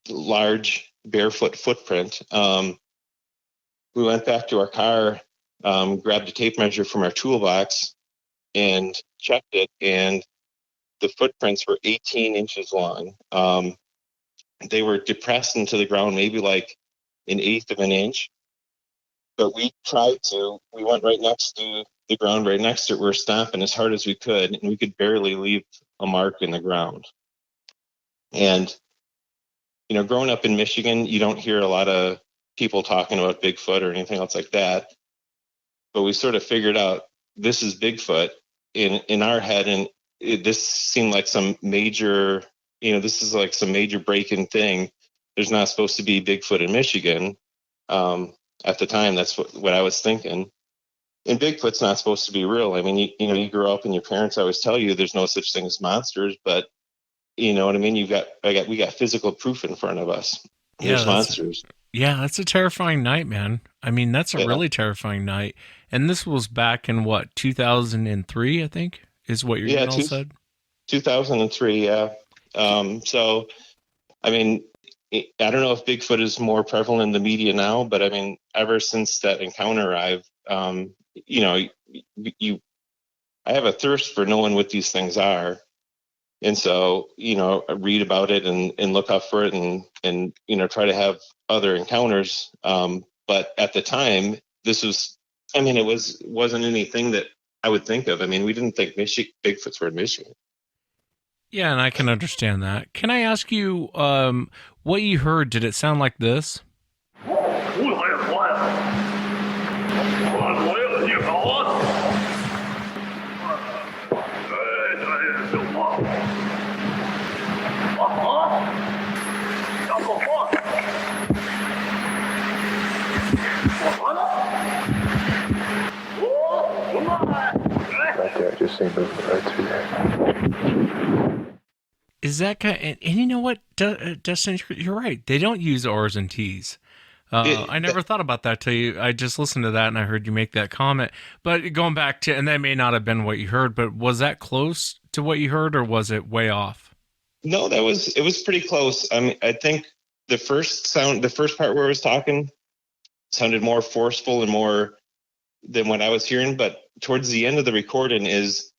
large barefoot footprint. We went back to our car, grabbed a tape measure from our toolbox, and checked it. And the footprints were 18 inches long. They were depressed into the ground, maybe like an eighth of an inch. But we went right next to the ground, right next to it. We were stomping as hard as we could, and we could barely leave a mark in the ground. And, growing up in Michigan, you don't hear a lot of people talking about Bigfoot or anything else like that. But we sort of figured out this is Bigfoot in our head. And this seemed like some major, this is like some major break-in thing. There's not supposed to be Bigfoot in Michigan. At the time, that's what I was thinking. And Bigfoot's not supposed to be real. You grow up and your parents always tell you there's no such thing as monsters, but you know what I mean? We got physical proof in front of us. There's monsters. Yeah, that's a terrifying night, man. That's a really terrifying night. And this was back in 2003, I think, is what your email said? 2003, yeah. So, I don't know if Bigfoot is more prevalent in the media now, but ever since that encounter, I have a thirst for knowing what these things are. And so, I read about it and look up for it and try to have other encounters. But at the time, this was, wasn't anything that I would think of. We didn't think Bigfoots were in Michigan. Yeah, and I can understand that. Can I ask you what you heard? Did it sound like this? Right there, I just seen movement right through there. Is that kind of, and you know what, Dustin, you're right. They don't use R's and T's. I never thought about that till I just listened to that and I heard you make that comment. But going back to, and that may not have been what you heard, but was that close to what you heard or was it way off? No, it was pretty close. I think the first part where I was talking sounded more forceful and more than what I was hearing. But towards the end of the recording is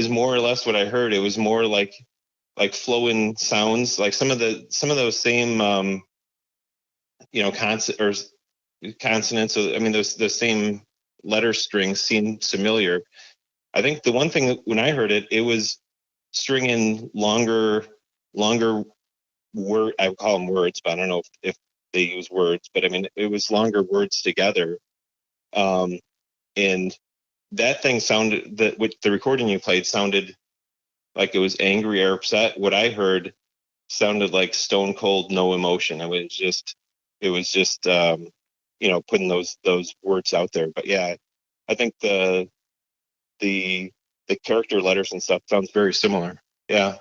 more or less what I heard. It was more like flowing sounds, like some of those same consonants. The same letter strings seem familiar. I think the one thing that when I heard it, it was stringing longer word. I would call them words, but I don't know if they use words. But it was longer words together, and that thing sounded that with the recording you played sounded like it was angry or upset. What I heard sounded like stone cold, no emotion. It was just putting those words out there. But yeah, I think the character letters and stuff sounds very similar. Yeah.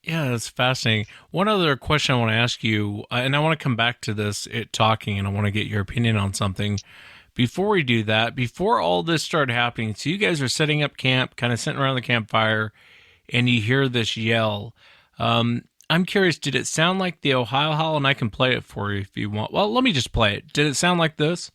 Yeah, that's fascinating. One other question I want to ask you, and I want to come back to this, talking, and I want to get your opinion on something. Before we do that, before all this started happening, so you guys are setting up camp, kind of sitting around the campfire, and you hear this yell. I'm curious, did it sound like the Ohio Howl? And I can play it for you if you want. Well, let me just play it. Did it sound like this?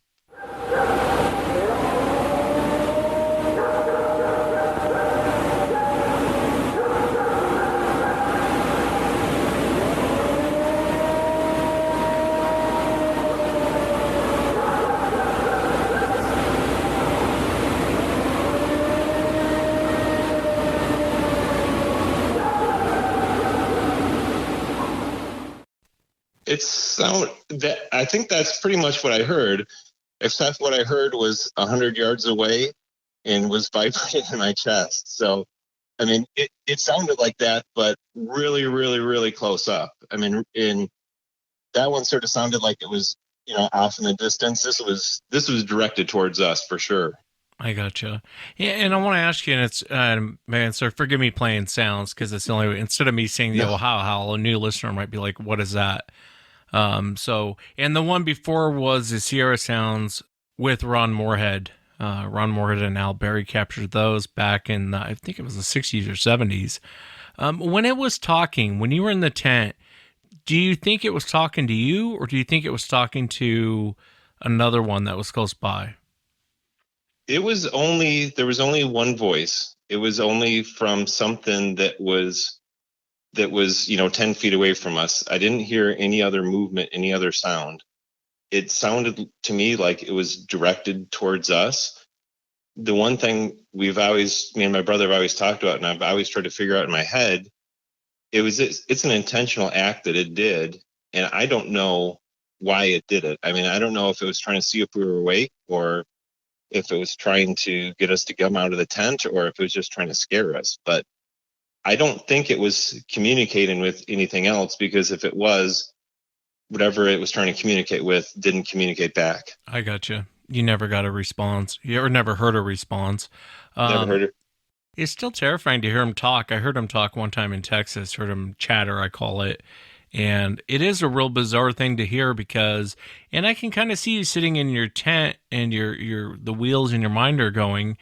I think that's pretty much what I heard, except what I heard was 100 yards away. and was vibrating in my chest. So, I mean, it sounded like that, but really, really, really close up. I mean, in that one sort of sounded like it was, off in the distance. This was directed towards us for sure. I gotcha. Yeah, and I want to ask you, and it's, man, sir, forgive me playing sounds because it's the only way, instead of me saying the Ohio howl, a new listener might be like, what is that? And the one before was the Sierra Sounds with Ron Moorhead. Ron Moorhead and Al Berry captured those back in, I think it was the 60s or 70s. When it was talking, when you were in the tent, do you think it was talking to you, or do you think it was talking to another one that was close by? There was only one voice. It was only from something that was 10 feet away from us. I didn't hear any other movement, any other sound. It sounded to me like it was directed towards us. The one thing me and my brother have always talked about, and I've always tried to figure out in my head, it's an intentional act that it did, and I don't know why it did it. I mean, I don't know if it was trying to see if we were awake, or if it was trying to get us to come out of the tent, or if it was just trying to scare us. But I don't think it was communicating with anything else, because if it was, whatever it was trying to communicate with didn't communicate back. I gotcha. You never got a response. You ever never heard a response. Never heard it. It's still terrifying to hear him talk. I heard him talk one time in Texas, heard him chatter, I call it. And it is a real bizarre thing to hear because, and I can kind of see you sitting in your tent and the wheels in your mind are going,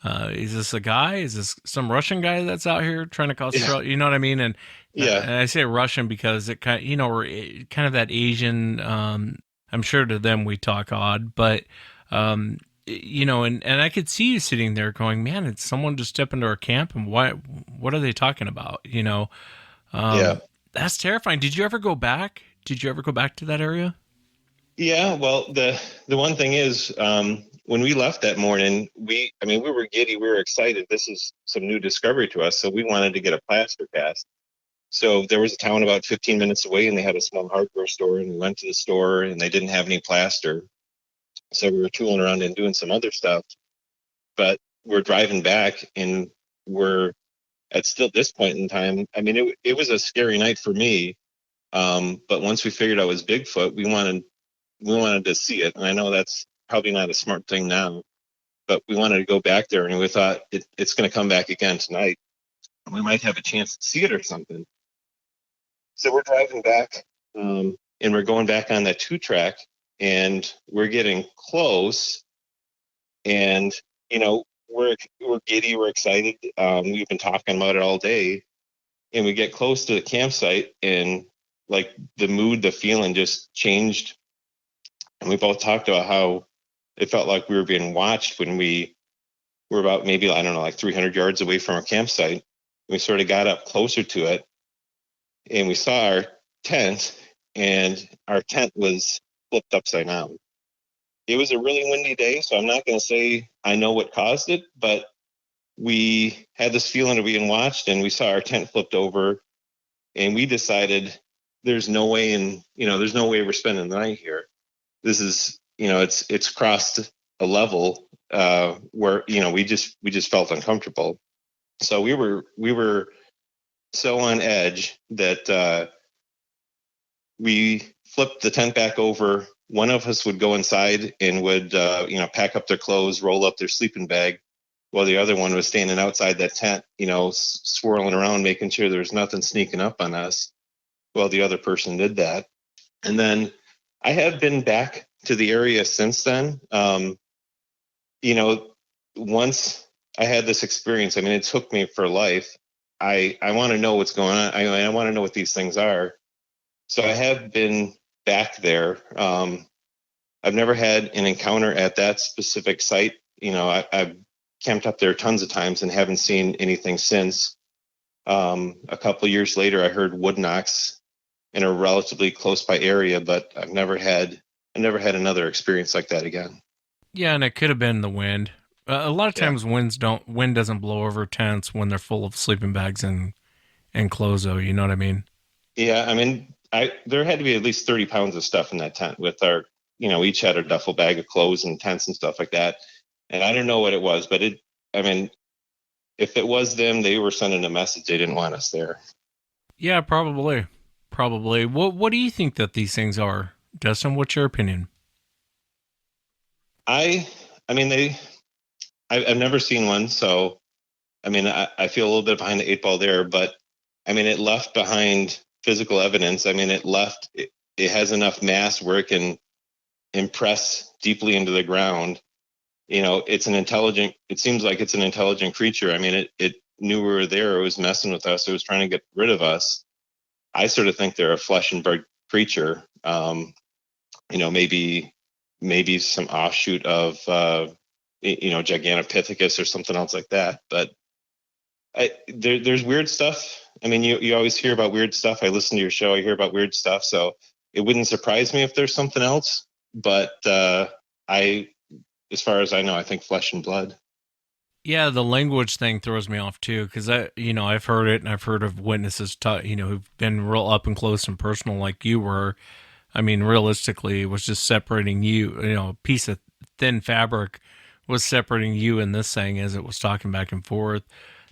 is this a guy? Is this some Russian guy that's out here trying to cause trouble? You know what I mean? And and I say Russian because it kind of, we're kind of that Asian, I'm sure to them we talk odd, but, and I could see you sitting there going, man, it's someone just stepped into our camp, and what are they talking about? That's terrifying. Did you ever go back? Did you ever go back to that area? Yeah. Well, the one thing is, when we left that morning, we were giddy. We were excited. This is some new discovery to us. So we wanted to get a plaster cast. So there was a town about 15 minutes away, and they had a small hardware store, and we went to the store, and they didn't have any plaster. So we were tooling around and doing some other stuff. But we're driving back, and we're at still this point in time. I mean, it was a scary night for me. But once we figured out it was Bigfoot, we wanted to see it. And I know that's probably not a smart thing now, but we wanted to go back there, and we thought it's going to come back again tonight. We might have a chance to see it or something. So we're driving back, and we're going back on that 2-track, and we're getting close, and we're giddy, we're excited. We've been talking about it all day, and we get close to the campsite, and like the mood, the feeling just changed. And we both talked about how it felt like we were being watched when we were about maybe, I don't know, like 300 yards away from our campsite. We sort of got up closer to it, and we saw our tent, and our tent was flipped upside down. It was a really windy day, so I'm not going to say I know what caused it, but we had this feeling of being watched, and we saw our tent flipped over, and we decided there's no way we're spending the night here. This is, it's crossed a level where, we just felt uncomfortable. So we were so on edge that we flipped the tent back over. One of us would go inside and would, pack up their clothes, roll up their sleeping bag, while the other one was standing outside that tent, swirling around, making sure there's nothing sneaking up on us, while the other person did that. And then I have been back to the area since then. Once I had this experience, I mean, it's hooked me for life. I want to know what's going on. I want to know what these things are. So I have been back there. I've never had an encounter at that specific site. I've camped up there tons of times and haven't seen anything since. A couple of years later, I heard wood knocks in a relatively close by area, but I've never had another experience like that again. Yeah, and it could have been the wind. A lot of times wind doesn't blow over tents when they're full of sleeping bags and clothes, though. You know what I mean? Yeah, I mean, there had to be at least 30 pounds of stuff in that tent with our, each had a duffel bag of clothes and tents and stuff like that. And I don't know what it was, but if it was them, they were sending a message. They didn't want us there. Yeah, probably. Probably. What do you think that these things are, Dustin? What's your opinion? I've never seen one, so I feel a little bit behind the eight ball there, but it left behind physical evidence. It has enough mass where it can impress deeply into the ground. It seems like it's an intelligent creature. It knew we were there. It was messing with us. It was trying to get rid of us. I sort of think they're a flesh and blood creature. Maybe some offshoot of, Gigantopithecus or something else like that. But there's weird stuff. You always hear about weird stuff. I listen to your show. I hear about weird stuff. So it wouldn't surprise me if there's something else. But as far as I know, I think flesh and blood. Yeah, the language thing throws me off too, because I've heard it, and I've heard of witnesses, who've been real up and close and personal, like you were. Realistically, it was just separating you. A piece of thin fabric was separating you and this thing as it was talking back and forth.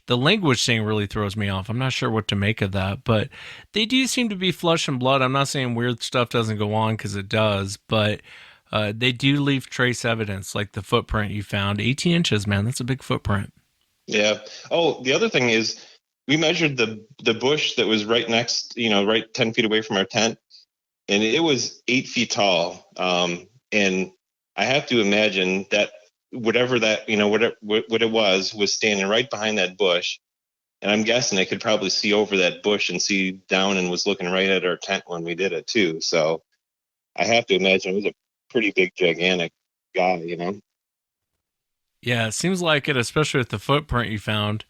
The language thing really throws me off. I'm not sure what to make of that, but they do seem to be flesh and blood. I'm not saying weird stuff doesn't go on, because it does, but they do leave trace evidence, like the footprint you found. 18 inches, man, that's a big footprint. Yeah. Oh, the other thing is, we measured the bush that was right next, right 10 feet away from our tent, and it was 8 feet tall. And I have to imagine that whatever it was standing right behind that bush. And I'm guessing it could probably see over that bush and see down, and was looking right at our tent when we did it too. So I have to imagine it was a pretty big, gigantic guy, Yeah, it seems like it, especially with the footprint you found.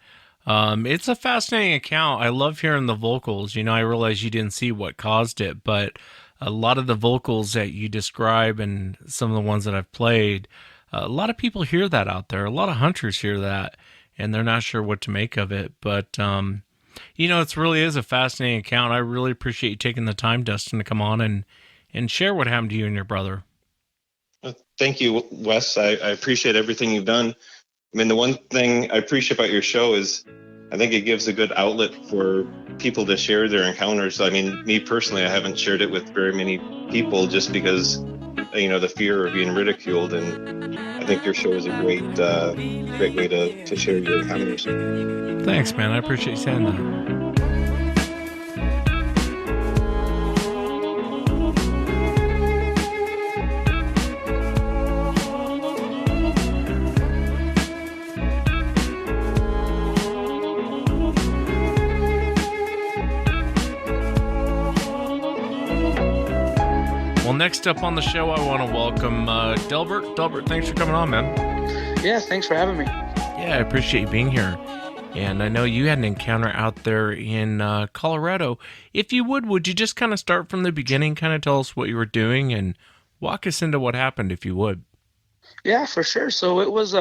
It's a fascinating account. I love hearing the vocals. I realize you didn't see what caused it, but a lot of the vocals that you describe, and some of the ones that I've played, a lot of people hear that out there. A lot of hunters hear that, and they're not sure what to make of it. But, it really is a fascinating account. I really appreciate you taking the time, Dustin, to come on and share what happened to you and your brother. Thank you, Wes. I appreciate everything you've done. The one thing I appreciate about your show is I think it gives a good outlet for people to share their encounters. Me personally, I haven't shared it with very many people, just because, the fear of being ridiculed. And I think your show is a great way to share your encounters. Thanks, man. I appreciate you saying that. Next up on the show, I want to welcome Delbert. Delbert, thanks for coming on, man. Yeah, thanks for having me. Yeah, I appreciate you being here. And I know you had an encounter out there in Colorado. If you would you just kind of start from the beginning, kind of tell us what you were doing, and walk us into what happened, if you would. Yeah, for sure. So it was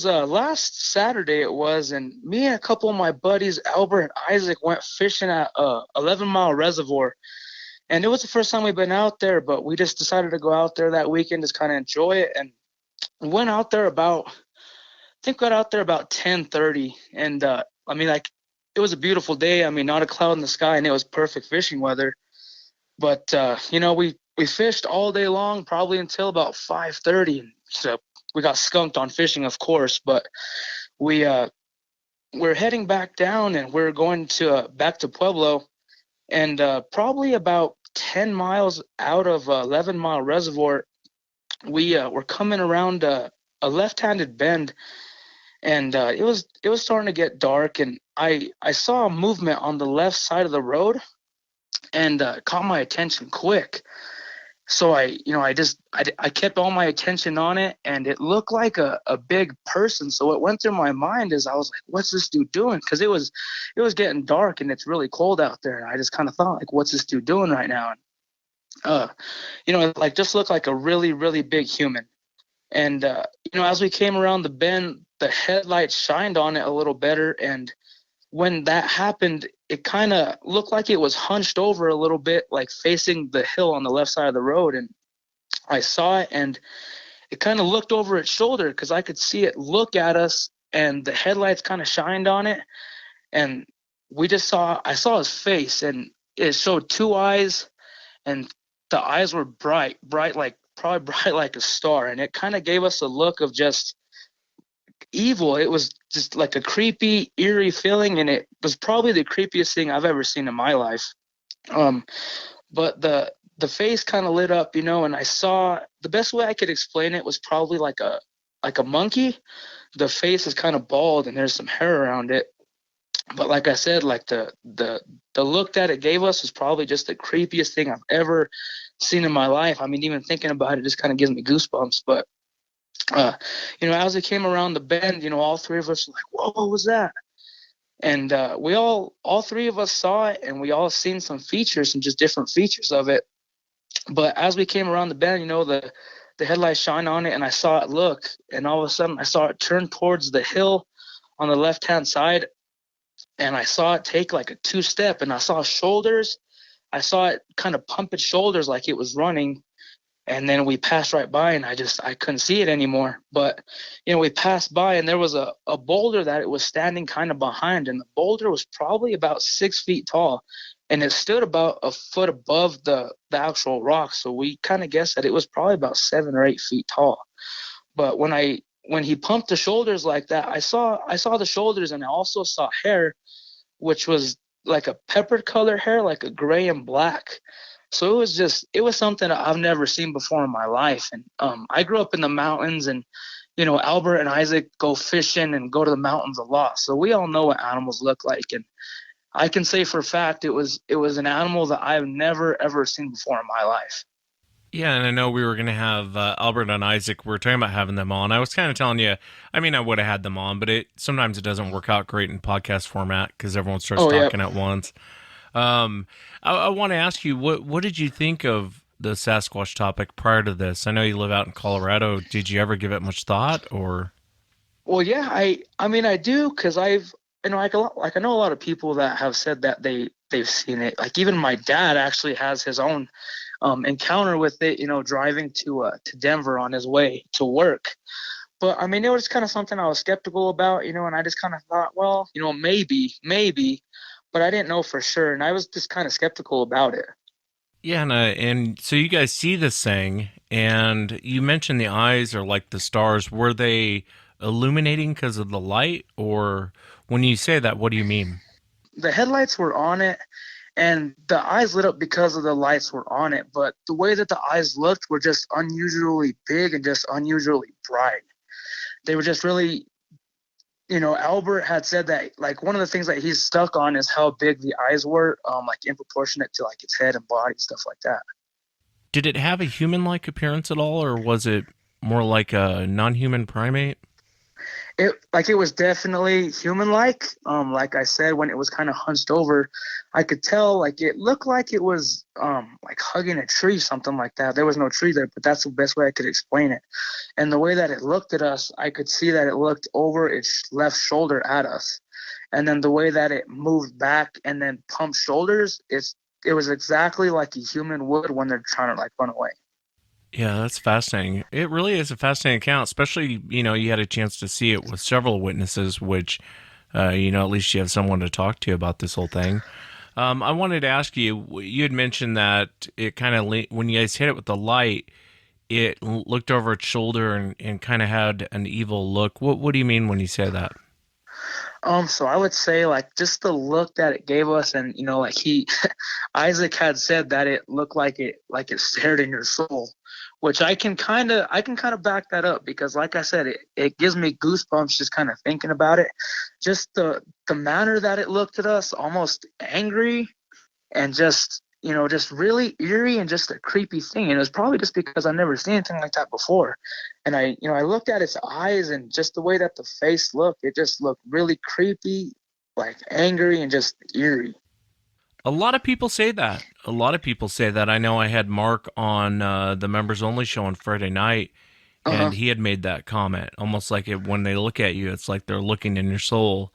last Saturday, and me and a couple of my buddies, Albert and Isaac, went fishing at 11 Mile Reservoir. And it was the first time we'd been out there, but we just decided to go out there that weekend, just kind of enjoy it. And we went out there about 10:30. And it was a beautiful day. Not a cloud in the sky, and it was perfect fishing weather. But we fished all day long, probably until about 5:30. So we got skunked on fishing, of course. But we're heading back down, and we're going back to Pueblo. And probably about 10 miles out of 11 Mile Reservoir, we were coming around a left-handed bend, and it was starting to get dark, and I saw a movement on the left side of the road, and caught my attention quick. So I kept all my attention on it, and it looked like a big person. So what went through my mind is, I was like, what's this dude doing? Because it was getting dark, and it's really cold out there. And I just kind of thought, like, what's this dude doing right now? And, it just looked like a really, really big human. And, as we came around the bend, the headlights shined on it a little better. And when that happened, it kind of looked like it was hunched over a little bit, like facing the hill on the left side of the road. And I saw it, and it kind of looked over its shoulder because I could see it look at us, and the headlights kind of shined on it, and I saw his face, and it showed two eyes, and the eyes were bright, probably bright like a star, and it kind of gave us a look of just evil. It was just like a creepy, eerie feeling, and it was probably the creepiest thing I've ever seen in my life. But the face kind of lit up, and I saw, the best way I could explain it was probably like a monkey. The face is kind of bald and there's some hair around it. But like I said, like the look that it gave us was probably just the creepiest thing I've ever seen in my life. I mean, even thinking about it just kind of gives me goosebumps. But as it came around the bend, all three of us were like, "Whoa, what was that?" And we all three of us saw it, and we all seen some features and just different features of it. But as we came around the bend, the headlights shine on it, and I saw it look, and all of a sudden I saw it turn towards the hill on the left-hand side, and I saw it take like a two-step, and I saw shoulders. I saw it kind of pump its shoulders like it was running, and then we passed right by, and I couldn't see it anymore. But, we passed by, and there was a boulder that it was standing kind of behind, and the boulder was probably about 6 feet tall, and it stood about a foot above the actual rock. So we kind of guessed that it was probably about 7 or 8 feet tall. But when he pumped the shoulders like that, I saw the shoulders, and I also saw hair, which was like a pepper color hair, like a gray and black. So it was something I've never seen before in my life. And I grew up in the mountains, and Albert and Isaac go fishing and go to the mountains a lot, so we all know what animals look like. And I can say for a fact it was an animal that I've never ever seen before in my life. Yeah, and I know we were going to have Albert and Isaac. We were talking about having them on. I was kind of telling you, I mean, I would have had them on, but sometimes it doesn't work out great in podcast format because everyone starts talking at once. I want to ask you, what did you think of the Sasquatch topic prior to this? I know you live out in Colorado. Did you ever give it much thought, or? Well, yeah, I mean, I do, because I know a lot of people that have said that they've seen it. Like even my dad actually has his own encounter with it, driving to Denver on his way to work. But I mean, it was kind of something I was skeptical about, and I just kind of thought, well, maybe, but I didn't know for sure, and I was just kind of skeptical about it. Yeah, and so you guys see this thing, and you mentioned the eyes are like the stars. Were they illuminating because of the light, or when you say that, what do you mean? The headlights were on it, and the eyes lit up because of the lights were on it, but the way that the eyes looked were just unusually big and just unusually bright. They were just really, Albert had said that, like, one of the things that he's stuck on is how big the eyes were, like in proportionate to like its head and body, stuff like that. Did it have a human-like appearance at all, or was it more like a non-human primate? It was definitely human-like. Like I said, when it was kind of hunched over, I could tell, like, it looked like it was like hugging a tree, something like that. There was no tree there, but that's the best way I could explain it. And the way that it looked at us, I could see that it looked over its left shoulder at us. And then the way that it moved back and then pumped shoulders, it was exactly like a human would when they're trying to, like, run away. Yeah, that's fascinating. It really is a fascinating account, especially, you had a chance to see it with several witnesses, which, at least you have someone to talk to about this whole thing. I wanted to ask you, you had mentioned that it kind of, when you guys hit it with the light, it looked over its shoulder and kind of had an evil look. What do you mean when you say that? So I would say, like, just the look that it gave us, and like Isaac had said that it looked like it stared in your soul, which I can kind of back that up, because like I said, it gives me goosebumps just kind of thinking about it. Just the manner that it looked at us, almost angry, and just really eerie and just a creepy thing. And it was probably just because I've never seen anything like that before. And I looked at its eyes, and just the way that the face looked, it just looked really creepy, like angry and just eerie. A lot of people say that. I know I had Mark on the Members Only show on Friday night, and he had made that comment, almost like when they look at you, it's like they're looking in your soul.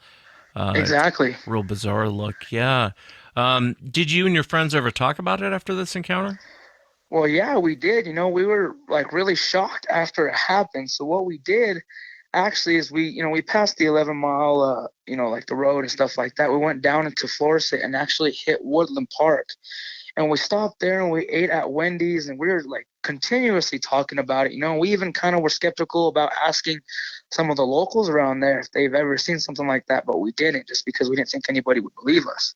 Exactly. Real bizarre look, yeah. Did you and your friends ever talk about it after this encounter? Well, yeah, we did. We were like really shocked after it happened. So what we did actually is we passed the 11-mile, like the road and stuff like that. We went down into Florissant and actually hit Woodland Park. And we stopped there and we ate at Wendy's, and we were like continuously talking about it. We even kind of were skeptical about asking some of the locals around there if they've ever seen something like that, but we didn't, just because we didn't think anybody would believe us.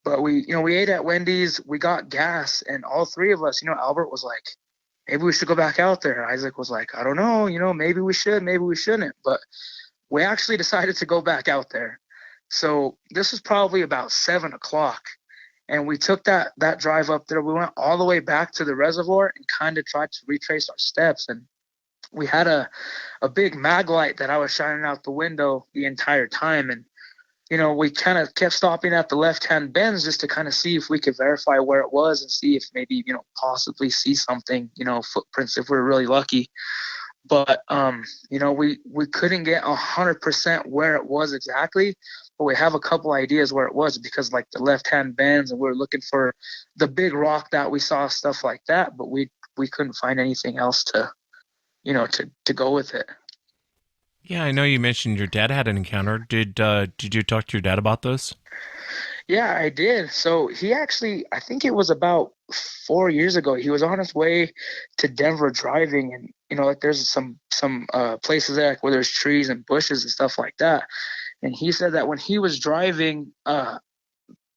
But we ate at Wendy's, we got gas, and all three of us, Albert was like, maybe we should go back out there. Isaac was like, I don't know, maybe we should, maybe we shouldn't. But we actually decided to go back out there. So this was probably about 7 o'clock. And we took that drive up there. We went all the way back to the reservoir and kind of tried to retrace our steps. And we had a big mag light that I was shining out the window the entire time. And, we kind of kept stopping at the left-hand bends just to kind of see if we could verify where it was and see if maybe, possibly see something, footprints if we were really lucky. But, we couldn't get 100% where it was exactly. But we have a couple ideas where it was, because like the left-hand bends, and we were looking for the big rock that we saw, stuff like that. But we couldn't find anything else to go with it. Yeah, I know you mentioned your dad had an encounter. Did you talk to your dad about this? Yeah, I did. So he actually, I think it was about 4 years ago, he was on his way to Denver driving, and like there's some places there, like, where there's trees and bushes and stuff like that. And he said that when he was driving,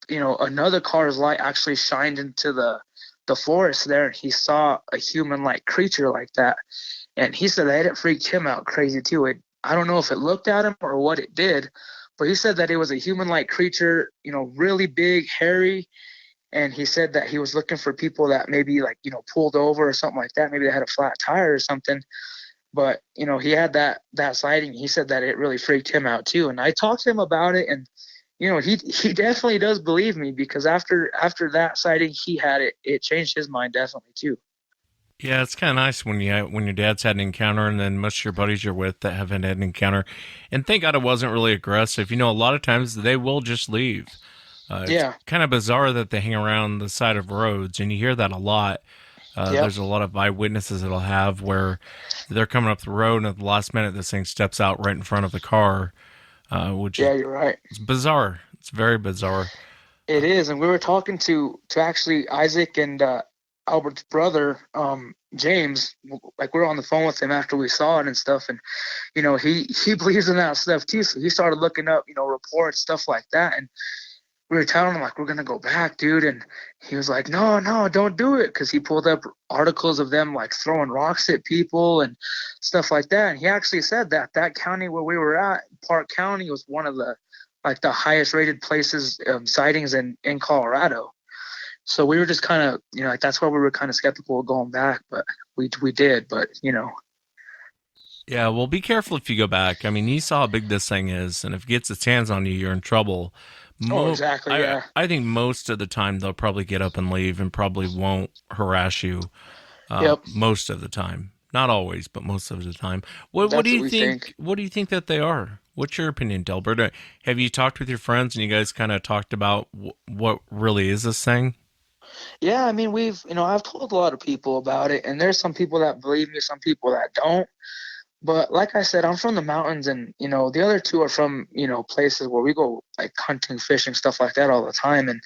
another car's light actually shined into the forest there, and he saw a human-like creature like that. And he said that it freaked him out crazy too. I don't know if it looked at him or what it did, but he said that it was a human-like creature, really big, hairy. And he said that he was looking for people that maybe pulled over or something like that. Maybe they had a flat tire or something. But, he had that sighting. He said that it really freaked him out too. And I talked to him about it, and, he definitely does believe me, because after that sighting he had, it changed his mind definitely too. Yeah, it's kind of nice when your dad's had an encounter, and then most of your buddies you're with that haven't had an encounter. And thank God it wasn't really aggressive. A lot of times they will just leave. It's kind of bizarre that they hang around the side of roads, and you hear that a lot. There's a lot of eyewitnesses that'll have where they're coming up the road, and at the last minute this thing steps out right in front of the car, which you're right. It's bizarre. It's very bizarre. It is, and we were talking to actually Isaac and Albert's brother, James. Like, we were on the phone with him after we saw it and stuff, and he believes in that stuff too. So he started looking up reports, stuff like that, and we were telling him, like, we're gonna go back, dude. And he was like, no, don't do it, because he pulled up articles of them like throwing rocks at people and stuff like that. And he actually said that county where we were at, Park County, was one of the highest rated places, sightings in Colorado. So we were just kind of, that's why we were kind of skeptical of going back, but we did, but Yeah, well, be careful if you go back. I mean, you saw how big this thing is, and if it gets its hands on you, you're in trouble. Exactly, yeah. I think most of the time they'll probably get up and leave and probably won't harass you. Most of the time. Not always, but most of the time. What do you think? What do you think that they are? What's your opinion, Delbert? Have you talked with your friends and you guys kind of talked about what really is this thing? Yeah, I mean, I've told a lot of people about it, and there's some people that believe me, some people that don't. But like I said, I'm from the mountains, and, the other two are from, places where we go like hunting, fishing, stuff like that all the time. And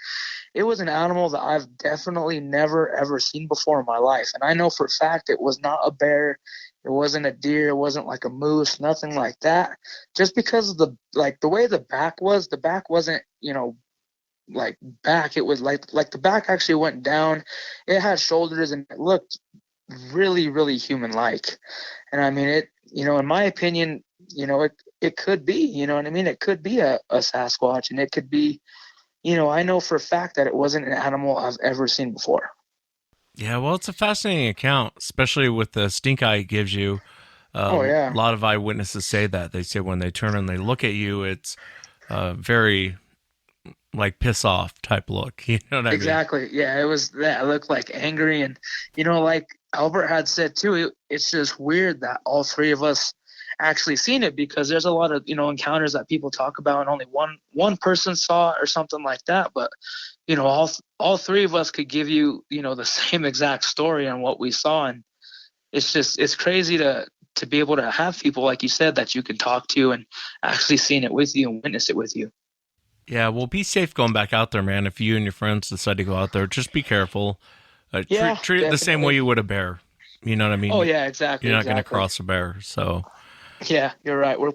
it was an animal that I've definitely never, ever seen before in my life. And I know for a fact it was not a bear. It wasn't a deer. It wasn't like a moose, nothing like that. Just because of the way the back wasn't, like back. It was like the back actually went down. It had shoulders, and it looked really, really human-like. And I mean, it, in my opinion, it could be, it could be a Sasquatch, and it could be, I know for a fact that it wasn't an animal I've ever seen before. Yeah, well, it's a fascinating account, especially with the stink eye it gives you. A lot of eyewitnesses say that. They say when they turn and they look at you, it's very like piss off type look. You know what I mean? Exactly. Yeah, it was that. It looked like angry, and like Albert had said too, it's just weird that all three of us actually seen it, because there's a lot of encounters that people talk about and only one person saw it or something like that. But you know, all three of us could give you, you know, the same exact story on what we saw. And it's crazy to be able to have people, like you said, that you can talk to and actually seen it with you and witness it with you. Yeah, well, be safe going back out there, man. If you and your friends decide to go out there, just be careful. Treat it the same way you would a bear. You know what I mean? Oh, yeah, exactly. You're not going to cross a bear, so. Yeah, you're right. We're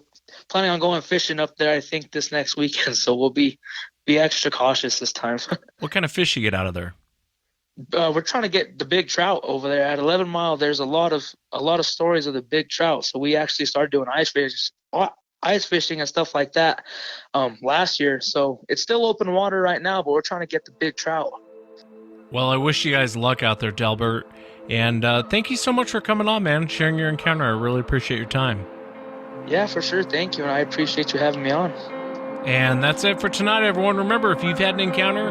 planning on going fishing up there, I think, this next weekend, so we'll be extra cautious this time. What kind of fish you get out of there? We're trying to get the big trout over there at 11 Mile. There's a lot of stories of the big trout, so we actually started doing ice fishing and stuff like that last year. So it's still open water right now, but we're trying to get the big trout. Well, I wish you guys luck out there, Delbert. And thank you so much for coming on, man, sharing your encounter. I really appreciate your time. Yeah, for sure. Thank you. And I appreciate you having me on. And that's it for tonight, everyone. Remember, if you've had an encounter,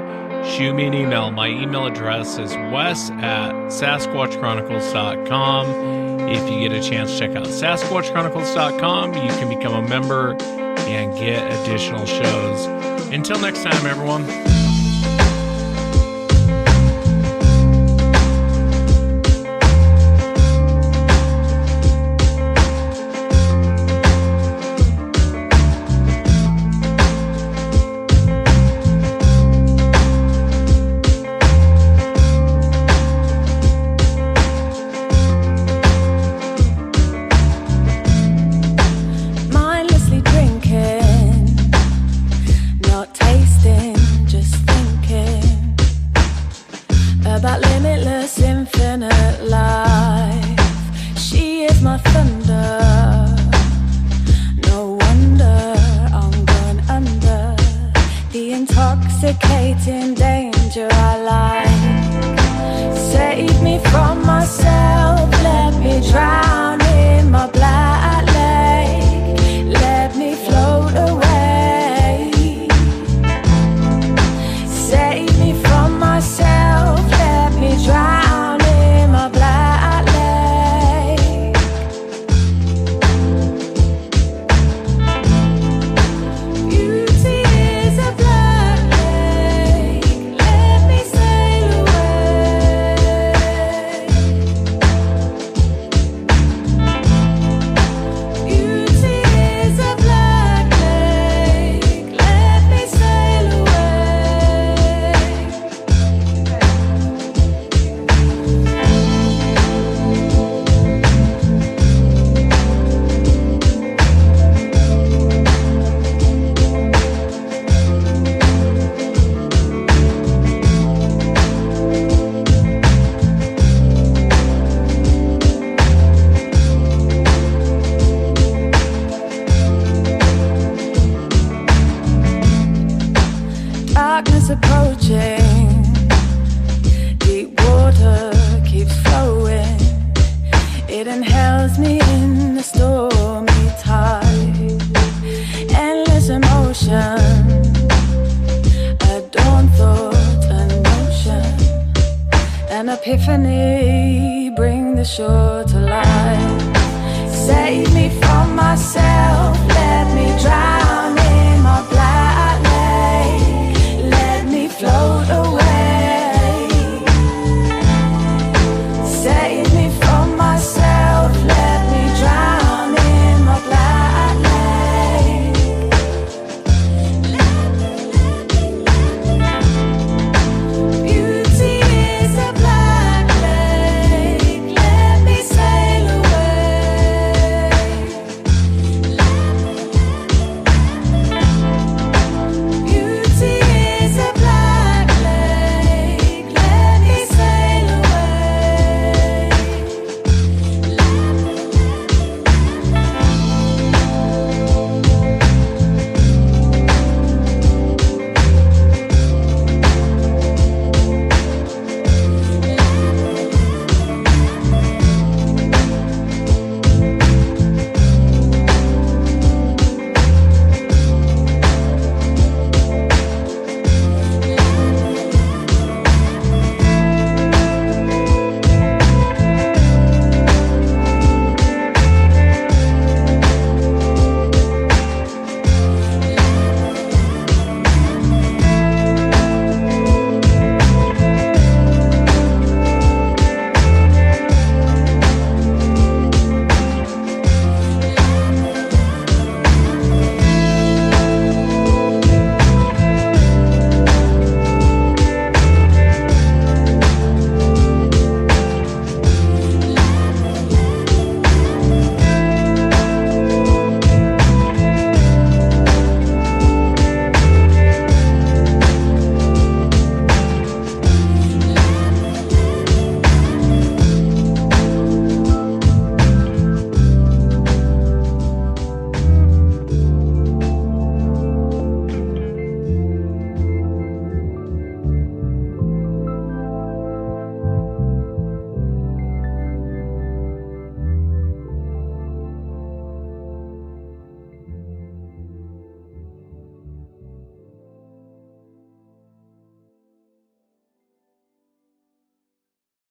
shoot me an email. My email address is wes@sasquatchchronicles.com. If you get a chance, check out sasquatchchronicles.com. You can become a member and get additional shows. Until next time, everyone. About limitless, infinite life. She is my thunder. No wonder I'm going under the intoxicating danger I like. Save me from myself, let me drown in my black lake. Let me float away. Save me from myself, drown in my black lake. Beauty is a black lake. Let me sail away. Beauty is a black lake. Let me sail away. Darkness approaching, deep water keeps flowing. It inhales me in the stormy tide. Endless emotion, a dawn thought, a notion, an epiphany, bring the shore to life. Save me from myself, let me drown